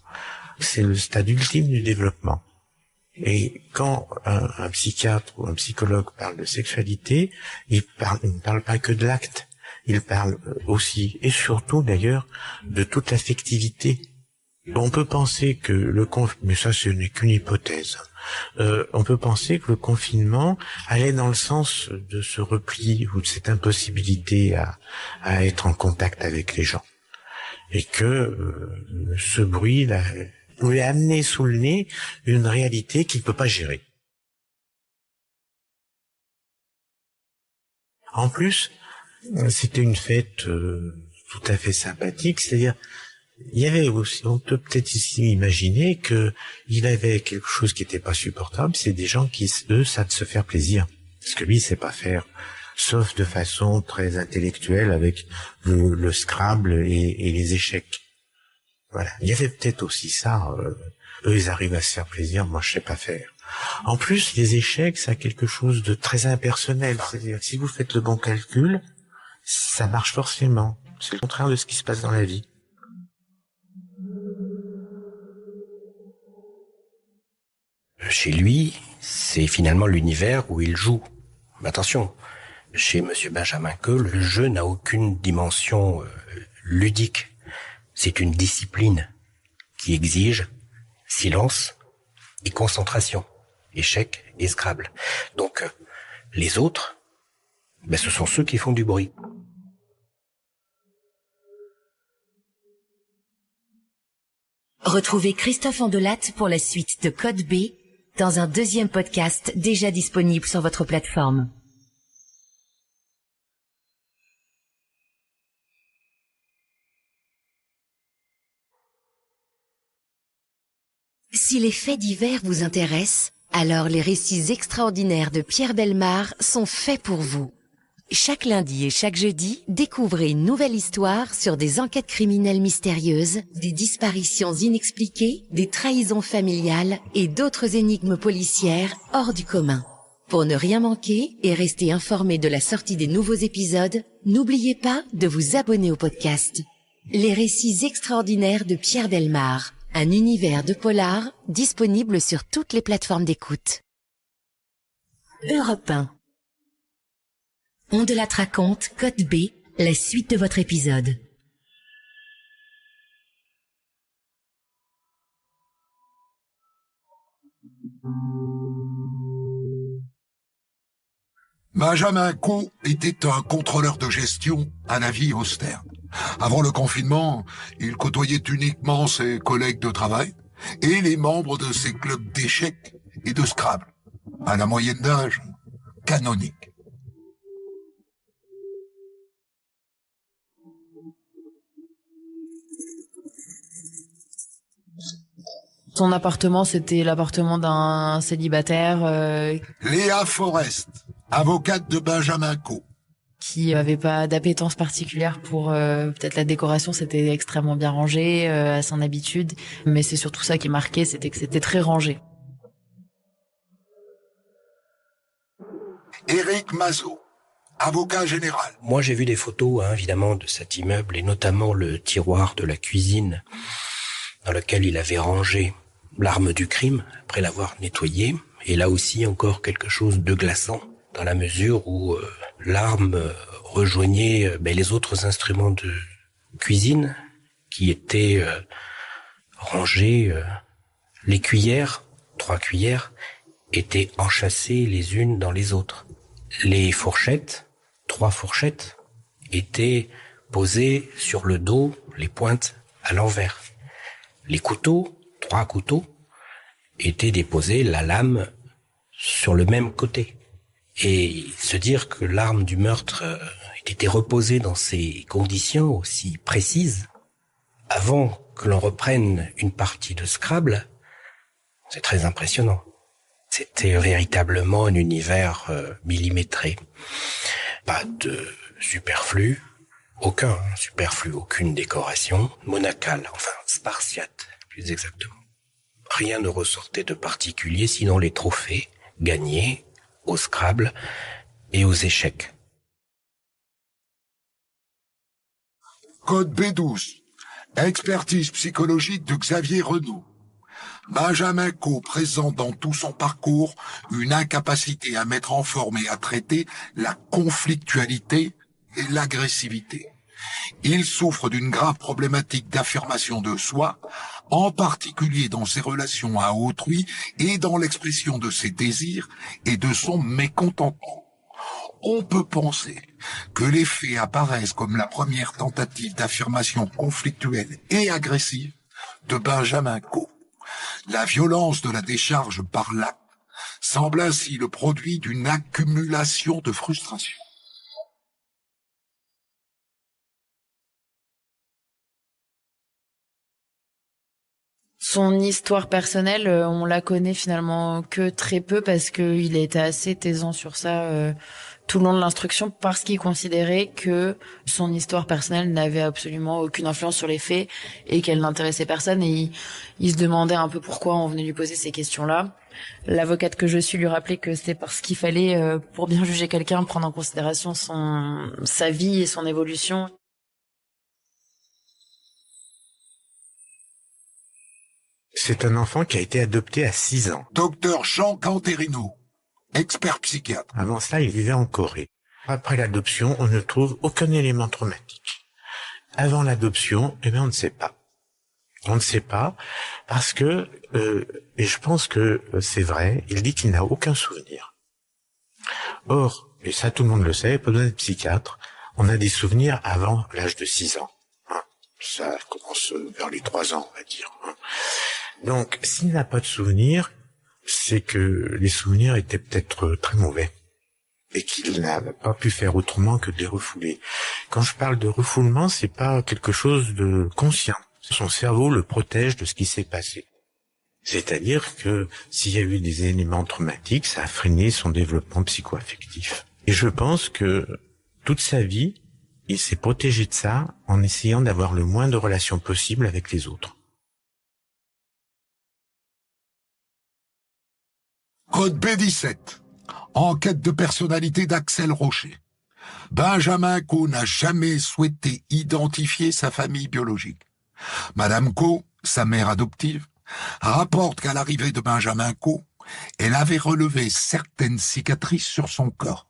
C'est le stade ultime du développement. Et quand un psychiatre ou un psychologue parle de sexualité, il ne parle pas que de l'acte, il parle aussi et surtout d'ailleurs de toute l'affectivité. On peut penser que mais ça ce n'est qu'une hypothèse, on peut penser que le confinement allait dans le sens de ce repli ou de cette impossibilité à être en contact avec les gens. Et que ce bruit lui a amené sous le nez une réalité qu'il ne peut pas gérer. En plus, c'était une fête tout à fait sympathique, c'est-à-dire il y avait aussi, on peut peut-être ici imaginer que il avait quelque chose qui n'était pas supportable, c'est des gens qui, eux, savent se faire plaisir. Parce que lui, il sait pas faire, sauf de façon très intellectuelle avec le Scrabble et les échecs. Voilà. Il y avait peut-être aussi ça. Eux, ils arrivent à se faire plaisir, moi, je sais pas faire. En plus, les échecs, ça a quelque chose de très impersonnel. C'est-à-dire, si vous faites le bon calcul, ça marche forcément. C'est le contraire de ce qui se passe dans la vie. Chez lui, c'est finalement l'univers où il joue. Mais attention, chez Monsieur Benjamin Co, le jeu n'a aucune dimension ludique. C'est une discipline qui exige silence et concentration, échec et Scrabble. Donc, les autres, ce sont ceux qui font du bruit. Retrouvez Christophe Andelatte pour la suite de Code B dans un deuxième podcast déjà disponible sur votre plateforme. Si les faits divers vous intéressent, alors les récits extraordinaires de Pierre Bellemare sont faits pour vous. Chaque lundi et chaque jeudi, découvrez une nouvelle histoire sur des enquêtes criminelles mystérieuses, des disparitions inexpliquées, des trahisons familiales et d'autres énigmes policières hors du commun. Pour ne rien manquer et rester informé de la sortie des nouveaux épisodes, n'oubliez pas de vous abonner au podcast. Les récits extraordinaires de Pierre Bellemare. Un univers de polar disponible sur toutes les plateformes d'écoute. Europe 1. On de la raconte Code B La suite de votre épisode. Benjamin Caux était un contrôleur de gestion à la vie austère. Avant le confinement, il côtoyait uniquement ses collègues de travail et les membres de ses clubs d'échecs et de Scrabble, à la moyenne d'âge canonique. Son appartement, c'était l'appartement d'un célibataire. Léa Forest, avocate de Benjamin Caux. Qui avait pas d'appétence particulière pour peut-être la décoration, c'était extrêmement bien rangé à son habitude, mais c'est surtout ça qui marquait, c'était que c'était très rangé. Éric Mazot, avocat général. Moi, j'ai vu des photos, évidemment, de cet immeuble et notamment le tiroir de la cuisine dans lequel il avait rangé l'arme du crime après l'avoir nettoyée. Et là aussi, encore quelque chose de glaçant dans la mesure où l'arme rejoignait les autres instruments de cuisine qui étaient rangés. Les cuillères, 3 cuillères, étaient enchâssées les unes dans les autres. Les fourchettes, 3 fourchettes, étaient posées sur le dos, les pointes à l'envers. Les couteaux, 3 couteaux, étaient déposés, la lame sur le même côté. Et se dire que l'arme du meurtre ait été reposée dans ces conditions aussi précises, avant que l'on reprenne une partie de Scrabble, c'est très impressionnant. C'était véritablement un univers millimétré. Pas de superflu, aucun superflu, aucune décoration, monacale, enfin spartiate, plus exactement. Rien ne ressortait de particulier sinon les trophées gagnés au Scrabble et aux échecs. Code B12. Expertise psychologique de Xavier Renaud. Benjamin Caux présente dans tout son parcours une incapacité à mettre en forme et à traiter la conflictualité et l'agressivité. Il souffre d'une grave problématique d'affirmation de soi, en particulier dans ses relations à autrui et dans l'expression de ses désirs et de son mécontentement. On peut penser que les faits apparaissent comme la première tentative d'affirmation conflictuelle et agressive de Benjamin Caux. La violence de la décharge par l'acte semble ainsi le produit d'une accumulation de frustration. Son histoire personnelle, on la connaît finalement que très peu parce qu'il était assez taisant sur ça tout le long de l'instruction parce qu'il considérait que son histoire personnelle n'avait absolument aucune influence sur les faits et qu'elle n'intéressait personne et il se demandait un peu pourquoi on venait lui poser ces questions-là. L'avocate que je suis lui rappelait que c'était parce qu'il fallait, pour bien juger quelqu'un, prendre en considération sa vie et son évolution. C'est un enfant qui a été adopté à 6 ans. Docteur Jean Canterino, expert psychiatre. Avant cela, il vivait en Corée. Après l'adoption, on ne trouve aucun élément traumatique. Avant l'adoption, on ne sait pas. On ne sait pas parce que, et je pense que c'est vrai, il dit qu'il n'a aucun souvenir. Or, et ça tout le monde le sait, pas besoin d'être psychiatre, on a des souvenirs avant l'âge de 6 ans. Ça commence vers les 3 ans, on va dire. Donc, s'il n'a pas de souvenirs, c'est que les souvenirs étaient peut-être très mauvais et qu'il n'a pas pu faire autrement que de les refouler. Quand je parle de refoulement, c'est pas quelque chose de conscient. Son cerveau le protège de ce qui s'est passé. C'est-à-dire que s'il y a eu des éléments traumatiques, ça a freiné son développement psycho-affectif. Et je pense que toute sa vie, il s'est protégé de ça en essayant d'avoir le moins de relations possible avec les autres. Code B17. Enquête de personnalité d'Axel Rocher. Benjamin Caux n'a jamais souhaité identifier sa famille biologique. Madame Caux, sa mère adoptive, rapporte qu'à l'arrivée de Benjamin Caux, elle avait relevé certaines cicatrices sur son corps.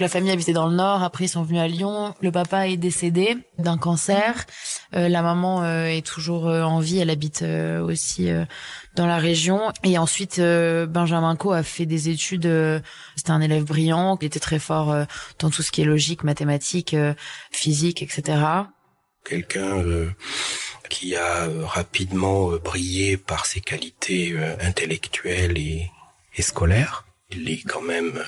La famille habitait dans le Nord, après ils sont venus à Lyon. Le papa est décédé d'un cancer. La maman est toujours en vie, elle habite aussi dans la région. Et ensuite, Benjamin Caux a fait des études. C'était un élève brillant, il était très fort dans tout ce qui est logique, mathématiques, physique, etc. Quelqu'un qui a rapidement brillé par ses qualités intellectuelles et scolaires. Il est quand même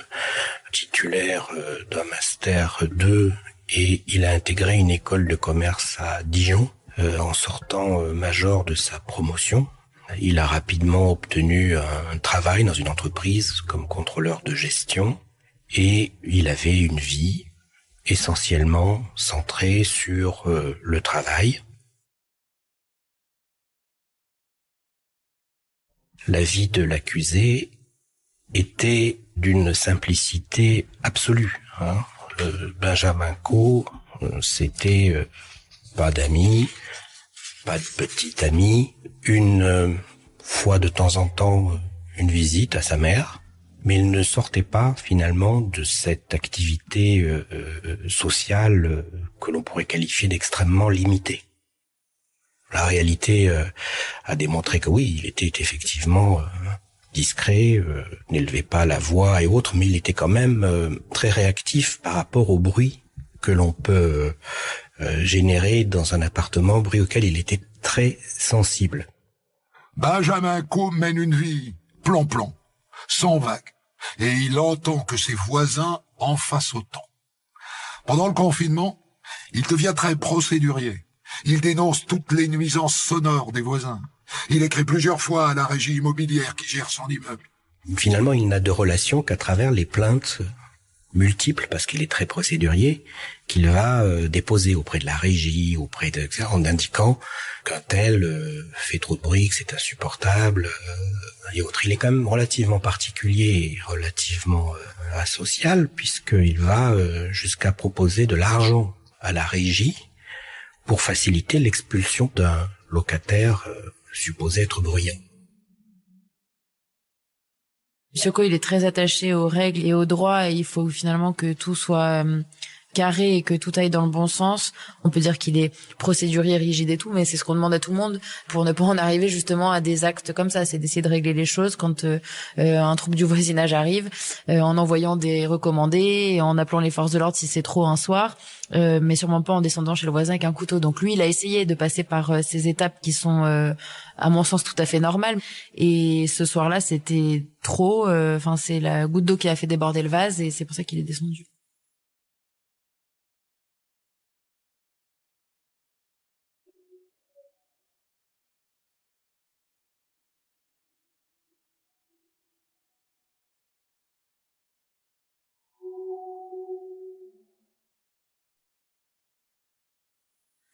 titulaire d'un master 2 et il a intégré une école de commerce à Dijon en sortant major de sa promotion. Il a rapidement obtenu un travail dans une entreprise comme contrôleur de gestion et il avait une vie essentiellement centrée sur le travail. La vie de l'accusé était d'une simplicité absolue. Benjamin Caux, c'était pas d'amis, pas de petit ami, une fois de temps en temps une visite à sa mère, mais il ne sortait pas finalement de cette activité sociale que l'on pourrait qualifier d'extrêmement limitée. La réalité a démontré que oui, il était effectivement discret, n'élevait pas la voix et autres, mais il était quand même très réactif par rapport au bruit que l'on peut générer dans un appartement, bruit auquel il était très sensible. Benjamin Caux mène une vie plan-plan, sans vague, et il entend que ses voisins en fassent autant. Pendant le confinement, il devient très procédurier. Il dénonce toutes les nuisances sonores des voisins. Il écrit plusieurs fois à la régie immobilière qui gère son immeuble. Finalement, il n'a de relation qu'à travers les plaintes multiples, parce qu'il est très procédurier, qu'il va déposer auprès de la régie, auprès de, en indiquant qu'un tel fait trop de bruit, que c'est insupportable, et autres. Il est quand même relativement particulier et relativement asocial, puisqu'il va jusqu'à proposer de l'argent à la régie pour faciliter l'expulsion d'un locataire supposé être bruyant. Monsieur Caux, il est très attaché aux règles et aux droits et il faut finalement que tout soit carré et que tout aille dans le bon sens. On peut dire qu'il est procédurier, rigide et tout, mais c'est ce qu'on demande à tout le monde pour ne pas en arriver justement à des actes comme ça. C'est d'essayer de régler les choses quand un trouble du voisinage arrive, en envoyant des recommandés, et en appelant les forces de l'ordre si c'est trop un soir, mais sûrement pas en descendant chez le voisin avec un couteau. Donc lui, il a essayé de passer par ces étapes qui sont, à mon sens, tout à fait normales. Et ce soir-là, c'était trop. Enfin, c'est la goutte d'eau qui a fait déborder le vase, et c'est pour ça qu'il est descendu.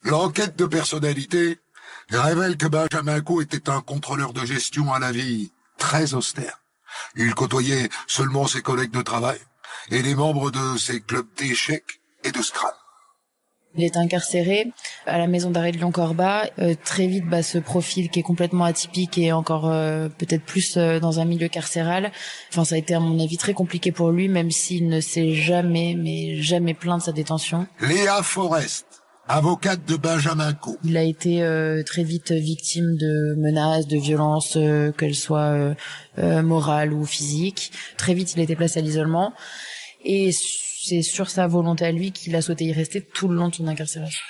L'enquête de personnalité révèle que Benjamin Caux était un contrôleur de gestion à la vie très austère. Il côtoyait seulement ses collègues de travail et les membres de ses clubs d'échecs et de Scrabble. Il est incarcéré à la maison d'arrêt de Lyon-Corba. Très vite, ce profil qui est complètement atypique et encore peut-être plus dans un milieu carcéral. Enfin, ça a été à mon avis très compliqué pour lui, même s'il ne s'est jamais plaint de sa détention. Léa Forest, avocate de Benjamin Caux. Il a été très vite victime de menaces, de violences, qu'elles soient morales ou physiques. Très vite, il a été placé à l'isolement. Et c'est sur sa volonté à lui qu'il a souhaité y rester tout le long de son incarcération.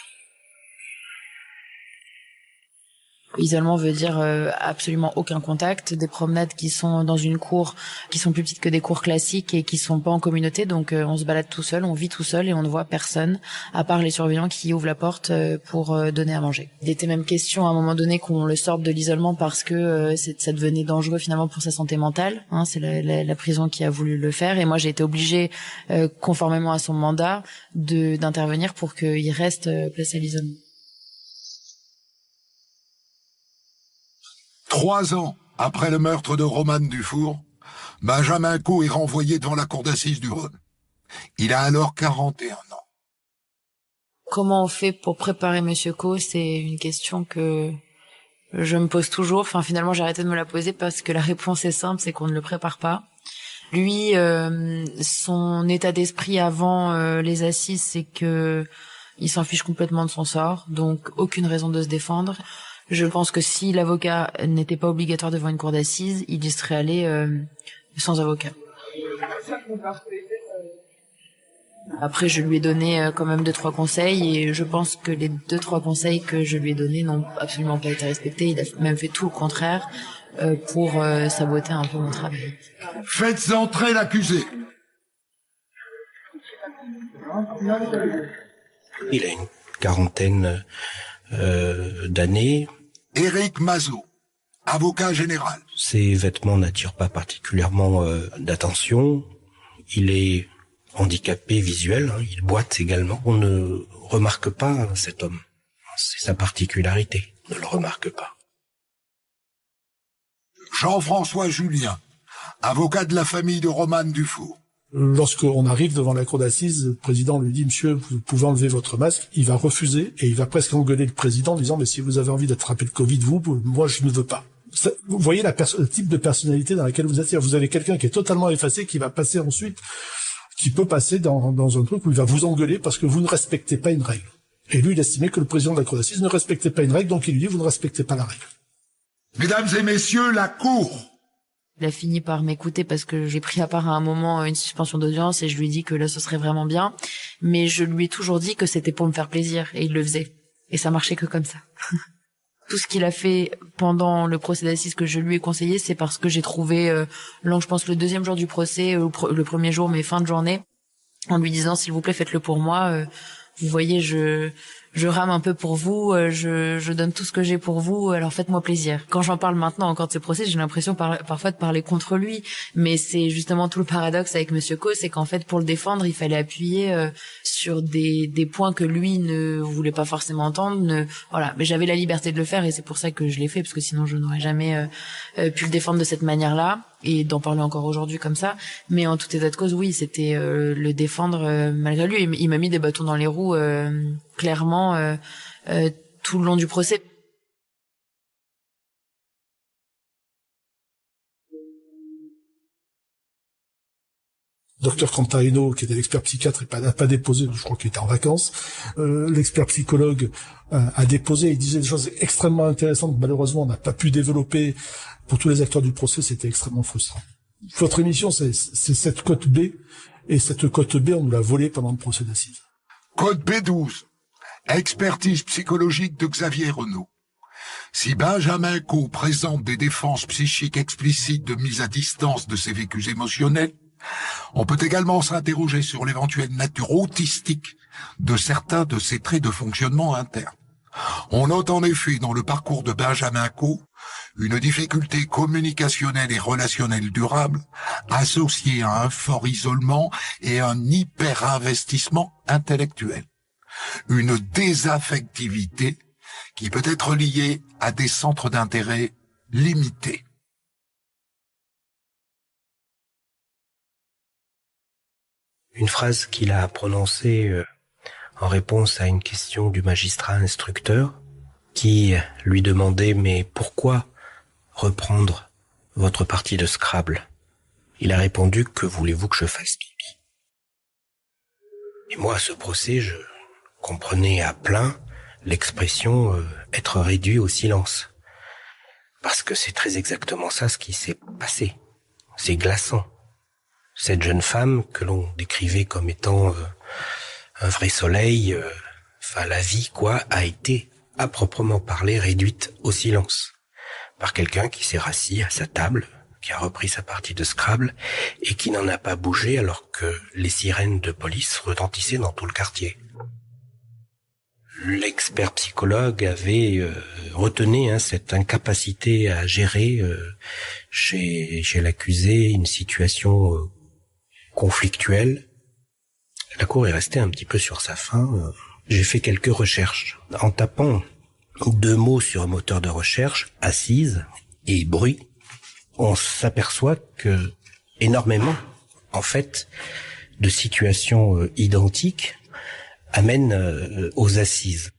Isolement veut dire absolument aucun contact, des promenades qui sont dans une cour qui sont plus petites que des cours classiques et qui sont pas en communauté, donc on se balade tout seul, on vit tout seul et on ne voit personne à part les surveillants qui ouvrent la porte pour donner à manger. Il était même question à un moment donné qu'on le sorte de l'isolement parce que ça devenait dangereux finalement pour sa santé mentale, hein, c'est la prison qui a voulu le faire et moi j'ai été obligée conformément à son mandat d'intervenir pour qu'il reste placé à l'isolement. 3 ans après le meurtre de Romane Dufour, Benjamin Caux est renvoyé devant la cour d'assises du Rhône. Il a alors 41 ans. Comment on fait pour préparer Monsieur Caux? C'est une question que je me pose toujours. Enfin, finalement, j'ai arrêté de me la poser parce que la réponse est simple, c'est qu'on ne le prépare pas. Lui, son état d'esprit avant les assises, c'est que il s'en fiche complètement de son sort, donc aucune raison de se défendre. Je pense que si l'avocat n'était pas obligatoire devant une cour d'assises, il y serait allé sans avocat. Après, je lui ai donné quand même 2-3 conseils et je pense que les 2-3 conseils que je lui ai donnés n'ont absolument pas été respectés. Il a même fait tout le contraire pour saboter un peu mon travail. Faites entrer l'accusé. Il a une quarantaine d'années. Éric Mazot, avocat général. Ses vêtements n'attirent pas particulièrement d'attention. Il est handicapé visuel, il boite également. On ne remarque pas cet homme. C'est sa particularité, on ne le remarque pas. Jean-François Julien, avocat de la famille de Romane Dufour. Lorsqu'on arrive devant la cour d'assises, le président lui dit « Monsieur, vous pouvez enlever votre masque ». Il va refuser et il va presque engueuler le président en disant « Mais si vous avez envie d'attraper le Covid, moi je ne veux pas ». Vous voyez le type de personnalité dans laquelle vous êtes. Vous avez quelqu'un qui est totalement effacé, qui va passer ensuite, qui peut passer dans un truc où il va vous engueuler parce que vous ne respectez pas une règle. Et lui, il estimait que le président de la cour d'assises ne respectait pas une règle, donc il lui dit « Vous ne respectez pas la règle ». Mesdames et messieurs, la cour. Il a fini par m'écouter parce que j'ai pris à part à un moment une suspension d'audience et je lui ai dit que là ce serait vraiment bien. Mais je lui ai toujours dit que c'était pour me faire plaisir et il le faisait. Et ça marchait que comme ça. Tout ce qu'il a fait pendant le procès d'assises que je lui ai conseillé, c'est parce que j'ai trouvé, je pense le deuxième jour du procès, le premier jour, mais fin de journée, en lui disant s'il vous plaît faites-le pour moi. Vous voyez, je rame un peu pour vous, je donne tout ce que j'ai pour vous, alors faites-moi plaisir. Quand j'en parle maintenant encore de ce procès, j'ai l'impression parfois de parler contre lui, mais c'est justement tout le paradoxe avec Monsieur Caux, c'est qu'en fait pour le défendre, il fallait appuyer sur des points que lui ne voulait pas forcément entendre. Voilà, mais j'avais la liberté de le faire et c'est pour ça que je l'ai fait, parce que sinon je n'aurais jamais pu le défendre de cette manière-là et d'en parler encore aujourd'hui comme ça. Mais en tout état de cause, oui, c'était le défendre malgré lui. Il m'a mis des bâtons dans les roues clairement tout le long du procès. Docteur Cantarino, qui était l'expert psychiatre, n'a pas déposé, je crois qu'il était en vacances. L'expert psychologue a déposé, il disait des choses extrêmement intéressantes que malheureusement on n'a pas pu développer. Pour tous les acteurs du procès, c'était extrêmement frustrant. Votre émission, c'est cette cote B, et cette cote B, on nous l'a volée pendant le procès d'assises. Code B12. Expertise psychologique de Xavier Renaud. Si Benjamin Caux présente des défenses psychiques explicites de mise à distance de ses vécus émotionnels, on peut également s'interroger sur l'éventuelle nature autistique de certains de ses traits de fonctionnement interne. On note en effet dans le parcours de Benjamin Caux une difficulté communicationnelle et relationnelle durable associée à un fort isolement et un hyper-investissement intellectuel. Une désaffectivité qui peut être liée à des centres d'intérêt limités. Une phrase qu'il a prononcée en réponse à une question du magistrat instructeur qui lui demandait « Mais pourquoi reprendre votre partie de Scrabble ?» Il a répondu « Que voulez-vous que je fasse, pipi ?» Et moi, à ce procès, je comprenais à plein l'expression être réduit au silence. Parce que c'est très exactement ça ce qui s'est passé. C'est glaçant. Cette jeune femme que l'on décrivait comme étant un vrai soleil, la vie, a été, à proprement parler, réduite au silence. Par quelqu'un qui s'est rassis à sa table, qui a repris sa partie de Scrabble, et qui n'en a pas bougé alors que les sirènes de police retentissaient dans tout le quartier. L'expert psychologue avait retenu cette incapacité à gérer chez l'accusé une situation conflictuelle. La cour est restée un petit peu sur sa faim. J'ai fait quelques recherches. En tapant 2 mots sur un moteur de recherche, assise et bruit, on s'aperçoit que énormément, en fait, de situations identiques amènent aux assises.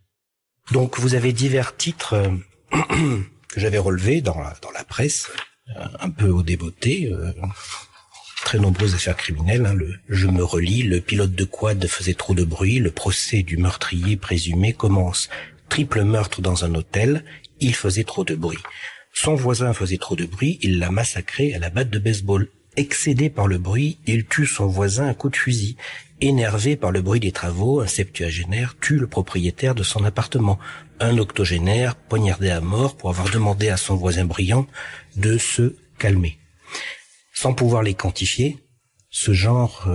Donc vous avez divers titres que j'avais relevés dans la presse, un peu au débeauté, très nombreuses affaires criminelles. Je me relis, le pilote de quad faisait trop de bruit, le procès du meurtrier présumé commence. Triple meurtre dans un hôtel, il faisait trop de bruit. Son voisin faisait trop de bruit, il l'a massacré à la batte de baseball. Excédé par le bruit, il tue son voisin à coups de fusil. Énervé par le bruit des travaux, un septuagénaire tue le propriétaire de son appartement. Un octogénaire poignardé à mort pour avoir demandé à son voisin brillant de se calmer. Sans pouvoir les quantifier, ce genre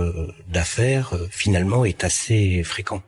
d'affaires, finalement, est assez fréquent.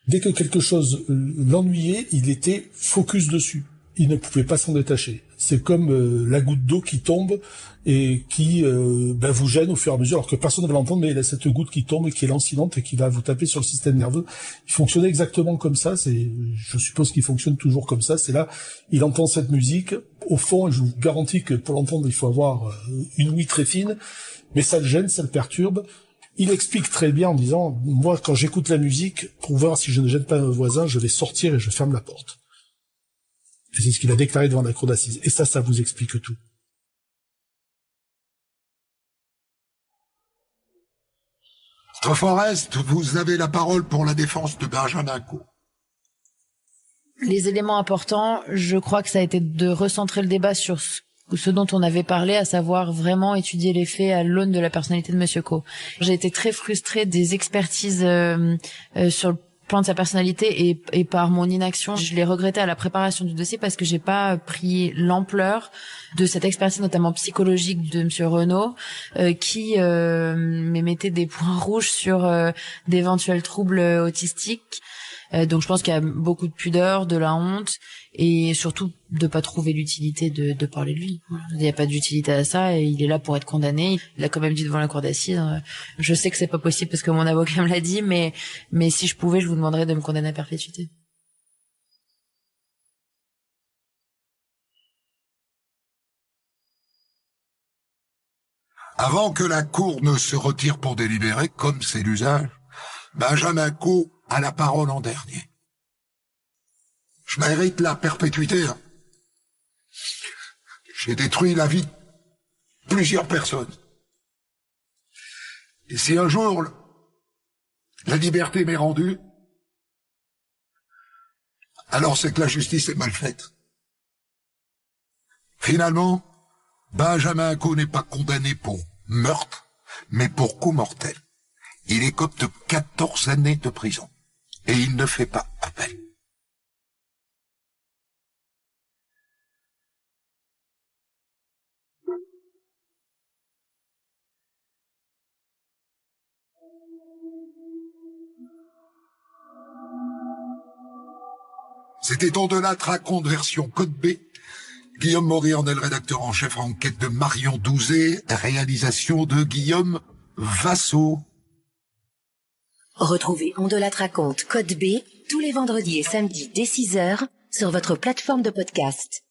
Dès que quelque chose l'ennuyait, il était focus dessus. Il ne pouvait pas s'en détacher. C'est comme la goutte d'eau qui tombe et qui vous gêne au fur et à mesure, alors que personne ne va l'entendre, mais il y a cette goutte qui tombe et qui est lancinante et qui va vous taper sur le système nerveux. Il fonctionnait exactement comme ça. Je suppose qu'il fonctionne toujours comme ça. C'est là, il entend cette musique. Au fond, je vous garantis que pour l'entendre, il faut avoir une ouïe très fine, mais ça le gêne, ça le perturbe. Il explique très bien en disant, moi, quand j'écoute la musique, pour voir si je ne gêne pas mes voisins, je vais sortir et je ferme la porte. Et c'est ce qu'il a déclaré devant la cour d'assises. Et ça vous explique tout. Maître Forest, vous avez la parole pour la défense de Benjamin Caux. Les éléments importants, je crois que ça a été de recentrer le débat sur ce dont on avait parlé, à savoir vraiment étudier les faits à l'aune de la personnalité de Monsieur Caux. J'ai été très frustrée des expertises sur le plan de sa personnalité et par mon inaction. Je l'ai regretté à la préparation du dossier parce que j'ai pas pris l'ampleur de cette expertise, notamment psychologique, de Monsieur Renaud, qui m'émettait des points rouges sur d'éventuels troubles autistiques. Donc je pense qu'il y a beaucoup de pudeur, de la honte et surtout de pas trouver l'utilité de parler de lui. Il n'y a pas d'utilité à ça et il est là pour être condamné. Il a quand même dit devant la cour d'assises. Je sais que c'est pas possible parce que mon avocat me l'a dit, mais si je pouvais, je vous demanderais de me condamner à perpétuité. Avant que la cour ne se retire pour délibérer, comme c'est l'usage, Benjamin Caux a la parole en dernier. Je mérite la perpétuité. J'ai détruit la vie de plusieurs personnes. Et si un jour la liberté m'est rendue, alors c'est que la justice est mal faite. Finalement, Benjamin Caux n'est pas condamné pour meurtre, mais pour coup mortel. Il écope de 14 années de prison. Et il ne fait pas appel. C'était Au-delà de raconte version Code B. Guillaume Maury en est le rédacteur en chef, enquête de Marion Douzet, réalisation de Guillaume Vassaux. Retrouvez On-delà de raconte Code B tous les vendredis et samedis dès 6h sur votre plateforme de podcast.